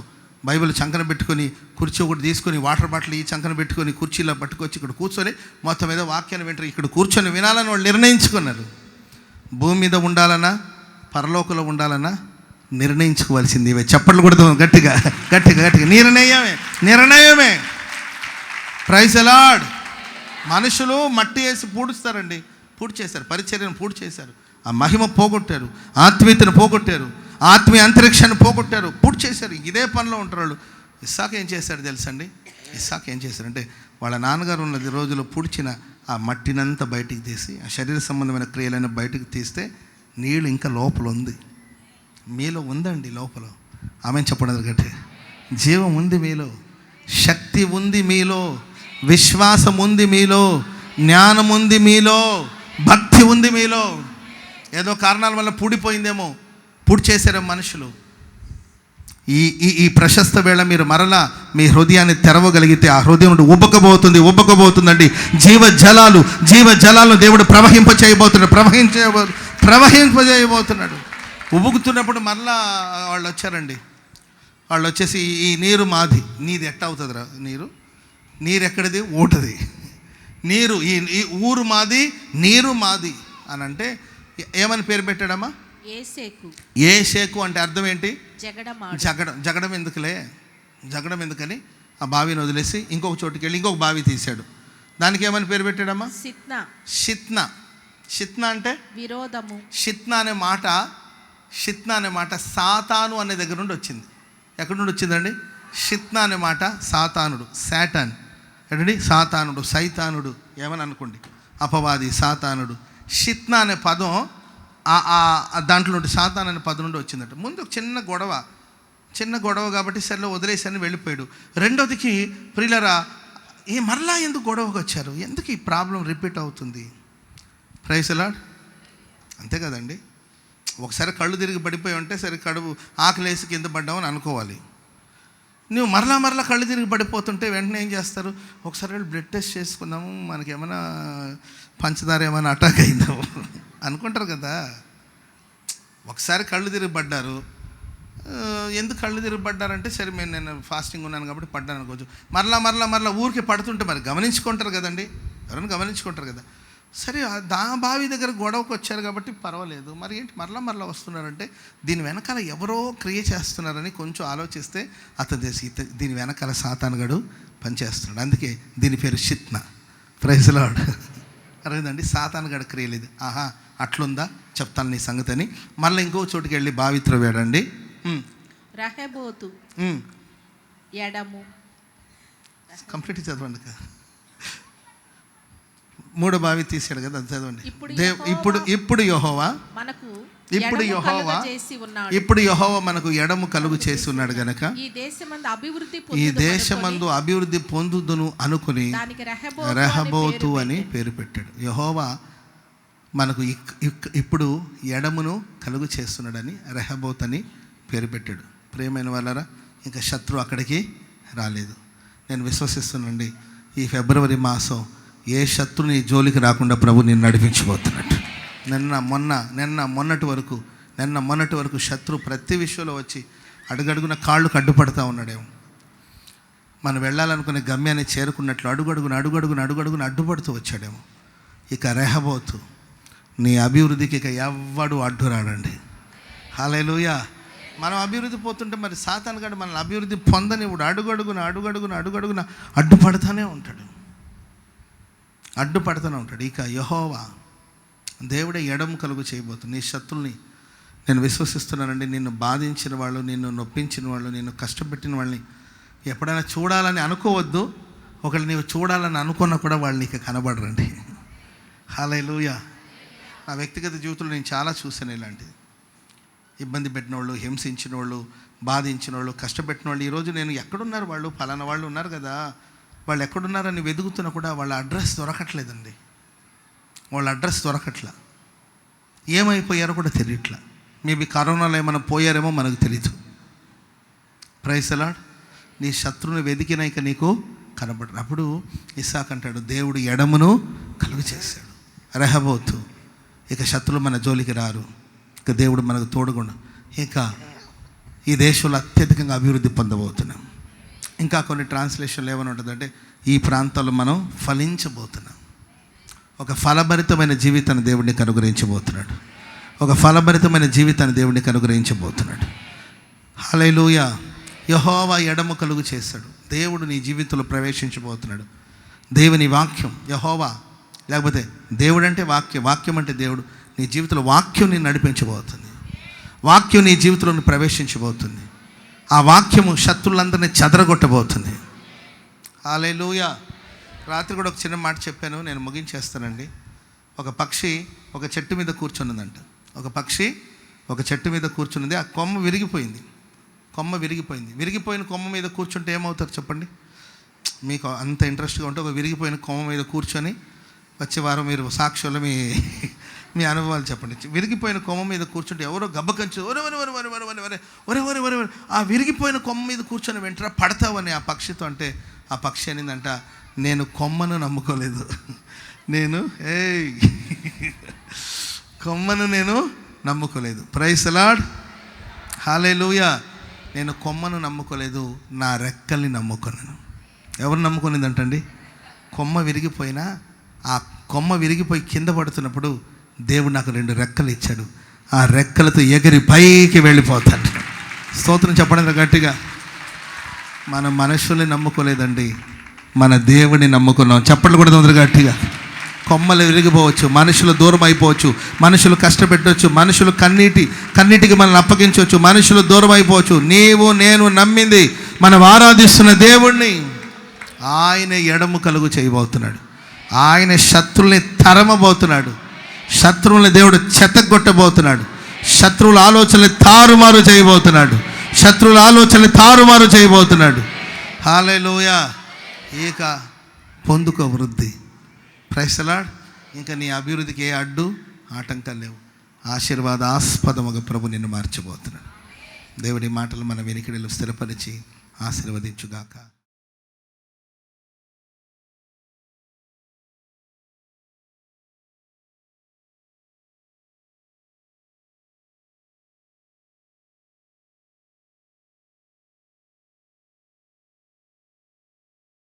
బైబిల్ చంకన పెట్టుకొని కుర్చీ ఒకటి తీసుకొని వాటర్ బాటిల్ ఈ చంకన పెట్టుకొని కుర్చీలో పట్టుకొచ్చి ఇక్కడ కూర్చొని మొత్తం మీద వాక్యాన్ని వింటారు. ఇక్కడ కూర్చొని వినాలని వాళ్ళు నిర్ణయించుకున్నారు. భూమి మీద ఉండాలన్నా పరలోకంలో ఉండాలన్నా నిర్ణయించుకోవాల్సింది ఇవే. చప్పట్లు కొడతాం గట్టిగా గట్టిగా గట్టిగా. నిర్ణయమే. Praise the Lord. మనుషులు మట్టి వేసి పూడుస్తారండి, పూడి చేశారు, పరిచర్యను పూడి చేశారు, ఆ మహిమ పోగొట్టారు, ఆత్మీయతను పోగొట్టారు, ఆత్మీయ అంతరిక్షాన్ని పోగొట్టారు, పూడి చేశారు. ఇదే పనిలో ఉంటారు వాళ్ళు. ఇస్సాకు ఏం చేశారు తెలుసండి? ఇస్సాకు ఏం చేశారంటే వాళ్ళ నాన్నగారు ఉన్న రోజులో పూడ్చిన ఆ మట్టినంతా బయటికి తీసి, ఆ శరీర సంబంధమైన క్రియలను బయటికి తీస్తే నీళ్ళు ఇంకా లోపల ఉంది. మీలో ఉందండి లోపల. ఆమె చెప్పడం గట్టి. జీవం ఉంది మీలో, శక్తి ఉంది మీలో, విశ్వాసం ఉంది మీలో, జ్ఞానం ఉంది మీలో, భక్తి ఉంది మీలో. ఏదో కారణాల వల్ల పూడిపోయిందేమో, పూడి చేశారేమో మనుషులు. ఈ ప్రశస్త వేళ మీరు మరలా మీ హృదయాన్ని తెరవగలిగితే ఆ హృదయం నుండి ఉబ్బకబోతుందండి. జీవజలాలను దేవుడు ప్రవహింపజేయబోతున్నాడు. ఉబ్బుకుతున్నప్పుడు మరలా వాళ్ళు వచ్చారండి. వాళ్ళు వచ్చేసి ఈ నీరు మాది, నీది ఎట్ట అవుతుందిరా? నీరు ఎక్కడిది? ఊటది. నీరు ఈ ఊరు మాది, నీరు మాది అని అంటే ఏమని పేరు పెట్టాడమ్మా? ఏషేకు అంటే అర్థం ఏంటి? జగడం ఎందుకని ఆ బావిని వదిలేసి ఇంకొక చోటుకి వెళ్ళి ఇంకొక బావి తీశాడు. దానికి ఏమని పేరు పెట్టాడమ్మా? షిత్న అంటే విరోధము. షిత్న అనే మాట సాతాను అనే దగ్గర నుండి వచ్చింది. ఎక్కడి నుండి వచ్చిందండి? షిత్న అనే మాట సాతానుడు, శాటన్. ఏంటండి? సాతానుడు, సైతానుడు ఏమని అనుకోండి, అపవాది, సాతానుడు. షిత్న అనే పదం దాంట్లో నుండి, సాతాన్ అనే పదం నుండి వచ్చిందట. ముందు ఒక చిన్న గొడవ కాబట్టి సరిలో వదిలేసని వెళ్ళిపోయాడు. రెండోదికి ప్రియులరా, మరలా ఎందుకు గొడవకు వచ్చారు? ఎందుకు ఈ ప్రాబ్లం రిపీట్ అవుతుంది? Praise the Lord. అంతే కదండి. ఒకసారి కళ్ళు తిరిగి పడిపోయి ఉంటే సరే, కడుపు ఆకలేసి కింద పడ్డామని అనుకోవాలి. నువ్వు మరలా కళ్ళు తిరిగి పడిపోతుంటే వెంటనే ఏం చేస్తారు? ఒకసారి వెళ్ళి బ్లడ్ టెస్ట్ చేసుకుందాము, మనకేమైనా పంచదార ఏమైనా అటాక్ అయిందో అనుకుంటారు కదా. ఒకసారి కళ్ళు తిరిగి పడ్డారు. ఎందుకు కళ్ళు తిరిగి పడ్డారంటే సరే నేను ఫాస్టింగ్ ఉన్నాను కాబట్టి పడ్డాను అనుకోవచ్చు. మరలా ఊరికి పడుతుంటే మరి గమనించుకుంటారు కదండి, ఎవరైనా గమనించుకుంటారు కదా. సరే బావి దగ్గర గొడవకు వచ్చారు కాబట్టి పర్వాలేదు. మరి ఏంటి మరలా వస్తున్నారంటే దీని వెనకాల ఎవరో క్రియ చేస్తున్నారని కొంచెం ఆలోచిస్తే అతను చేసి దీని వెనకాల సాతానుగాడు పనిచేస్తున్నాడు. అందుకే దీని పేరు షిత్న. Praise the lord. అర్థమైందండి? సాతానుగాడు క్రియలేదు. అట్లుందా, చెప్తాను నీ సంగతి అని మళ్ళీ ఇంకో చోటుకి వెళ్ళి బావి త్రవ్వాడండి. కంప్లీట్ చదవండి. మూడో బావి తీసాడు కదా, అది చదవండి. ఇప్పుడు యెహోవా మనకు ఎడము కలుగు చేసి ఉన్నాడు గనక ఈ దేశమందు అభివృద్ధి పొందుదును అనుకుని రెహబోతు అని పేరు పెట్టాడు. యెహోవా మనకు ఇప్పుడు ఎడమును కలుగు చేస్తున్నాడని రెహబోత్ అని పేరు పెట్టాడు. ప్రియమైన వాళ్ళరా, ఇంకా శత్రువు అక్కడికి రాలేదు. నేను విశ్వసిస్తున్నానండి, ఈ ఫిబ్రవరి మాసం ఏ శత్రుని జోలికి రాకుండా ప్రభు నేను నడిపించబోతున్నాడు. నిన్న మొన్నటి వరకు శత్రు ప్రతి విషయంలో వచ్చి అడుగడుగున కాళ్ళు కడ్డుపడతా ఉన్నాడేమో. మనం వెళ్ళాలనుకునే గమ్యాన్ని చేరుకున్నట్లు అడుగడుగున అడ్డుపడుతూ వచ్చాడేమో. ఇక రెహబోతు నీ అభివృద్ధికి ఇక ఎవ్వడు అడ్డు రాడండి. హల్లెలూయా. మనం అభివృద్ధి పోతుంటే మరి సాతాను గాడు మనల్ని అభివృద్ధి పొందనివ్వడు. అడుగడుగున అడ్డుపడుతూనే ఉంటాడు. ఇక యెహోవా దేవుడే ఎడము కలుగు చేయబోతుంది. నీ శత్రుల్ని నేను విశ్వసిస్తున్నానండి. నిన్ను బాధించిన వాళ్ళు, నిన్ను నొప్పించిన వాళ్ళు, నిన్ను కష్టపెట్టిన వాళ్ళని ఎప్పుడైనా చూడాలని అనుకోవద్దు. ఒకళ్ళు నీవు చూడాలని అనుకున్నా కూడా వాళ్ళు నీకు కనబడరండి. హల్లెలూయా. నా వ్యక్తిగత జీవితంలో నేను చాలా చూశాను ఇలాంటిది. ఇబ్బంది పెట్టిన వాళ్ళు, హింసించిన వాళ్ళు, బాధించిన వాళ్ళు, కష్టపెట్టిన వాళ్ళు. ఈరోజు నేను ఎక్కడున్నారు వాళ్ళు, ఫలానా వాళ్ళు ఉన్నారు కదా, వాళ్ళు ఎక్కడున్నారని వెతుకుతున్నా కూడా వాళ్ళ అడ్రస్ దొరకట్లేదండి. ఏమైపోయారో కూడా తెలియట్లా. మేబీ కరోనాలో ఏమైనా పోయారేమో మనకు తెలీదు. Praise the Lord. నీ శత్రువుని వెతికినా ఇక నీకు కనబడరు. అప్పుడు ఇస్సాకు అంటాడు, దేవుడు ఎడమును కలుగు చేశాడు. రెహబోతు ఇక శత్రులు మన జోలికి రారు. ఇక దేవుడు మనకు తోడుగుండు. ఇంకా ఈ దేశంలో అత్యధికంగా అభివృద్ధి పొందబోతున్నాం. ఇంకా కొన్ని ట్రాన్స్లేషన్లు ఏమని ఉంటుందంటే ఈ ప్రాంతాల్లో మనం ఫలించబోతున్నాం. ఒక ఫలభరితమైన జీవితాన్ని దేవుడిని అనుగ్రహించబోతున్నాడు. ఒక ఫలభరితమైన జీవితాన్ని దేవునికి అనుగ్రహించబోతున్నాడు. హల్లెలూయా. యెహోవా ఎడమ కలుగు చేశాడు. దేవుడు నీ జీవితంలో ప్రవేశించబోతున్నాడు. దేవుని వాక్యం యెహోవా, లేకపోతే దేవుడు అంటే వాక్యం, వాక్యం అంటే దేవుడు. నీ జీవితంలో వాక్యం నిన్ను నడిపించబోతుంది. వాక్యం నీ జీవితంలో ప్రవేశించబోతుంది. ఆ వాక్యము శత్రువులందరినీ చెదరగొట్టబోతుంది. హల్లెలూయా. రాత్రి కూడా ఒక చిన్న మాట చెప్పాను, నేను ముగించేస్తానండి. ఒక పక్షి ఒక చెట్టు మీద కూర్చున్నదంట. ఒక పక్షి ఒక చెట్టు మీద కూర్చున్నది. ఆ కొమ్మ విరిగిపోయింది. విరిగిపోయిన కొమ్మ మీద కూర్చుంటే ఏమవుతారు చెప్పండి? మీకు అంత ఇంట్రెస్ట్గా ఉంటే ఒక విరిగిపోయిన కొమ్మ మీద కూర్చొని వచ్చే వారం మీరు సాక్షులు మీ అనుభవాలు చెప్పండి. విరిగిపోయిన కొమ్మ మీద కూర్చుంటే ఎవరో గబ్బకంచు ఒరే ఒరే ఒరే ఒరే ఒరే ఒరే ఒరే ఒరే ఒరే ఒరే ఆ విరిగిపోయిన కొమ్మ మీద కూర్చొని వెంటనే పడతావని ఆ పక్షితో అంటే, ఆ పక్షి అనిందంట, నేను కొమ్మను నమ్ముకోలేదు, కొమ్మను నేను నమ్ముకోలేదు. Praise the Lord. హల్లెలూయా. నేను కొమ్మను నమ్ముకోలేదు, నా రెక్కల్ని నమ్ముకున్నాను. ఎవరు నమ్ముకునేదంటండి? కొమ్మ విరిగిపోయినా ఆ కొమ్మ విరిగిపోయి కింద పడుతున్నప్పుడు దేవుడు నాకు 2 రెక్కలు ఇచ్చాడు. ఆ రెక్కలతో ఎగిరి పైకి వెళ్ళిపోతాడు. స్తోత్రం చెప్పండి గట్టిగా. మన మనుషుల్ని నమ్ముకోలేదండి, మన దేవుడిని నమ్ముకున్నాం. చెప్పండి కూడా తొందరగా గట్టిగా. కొమ్మలు విరిగిపోవచ్చు, మనుషులు దూరం అయిపోవచ్చు, మనుషులు కష్టపెట్టవచ్చు, మనుషులు కన్నీటికి మనల్ని అప్పగించవచ్చు, మనుషులు దూరం అయిపోవచ్చు. నీవు నేను నమ్మింది, మనం ఆరాధిస్తున్న దేవుణ్ణి, ఆయన ఎడము కలుగు చేయబోతున్నాడు. ఆయన శత్రువుల్ని తరమబోతున్నాడు. శత్రువుల్ని దేవుడు చెత్తగొట్టబోతున్నాడు. శత్రువుల ఆలోచనలు తారుమారు చేయబోతున్నాడు. హల్లెలూయా. ఇక పొందుకో వృద్ధి. Praise the Lord. ఇంకా నీ అభివృద్ధికి ఏ అడ్డు ఆటంకాలు లేవు. ఆశీర్వాదాస్పదముగా ప్రభు నిన్ను మార్చబోతున్నాడు. దేవుడి మాటలు మన వెనుకడిలో స్థిరపరిచి ఆశీర్వదించుగాక.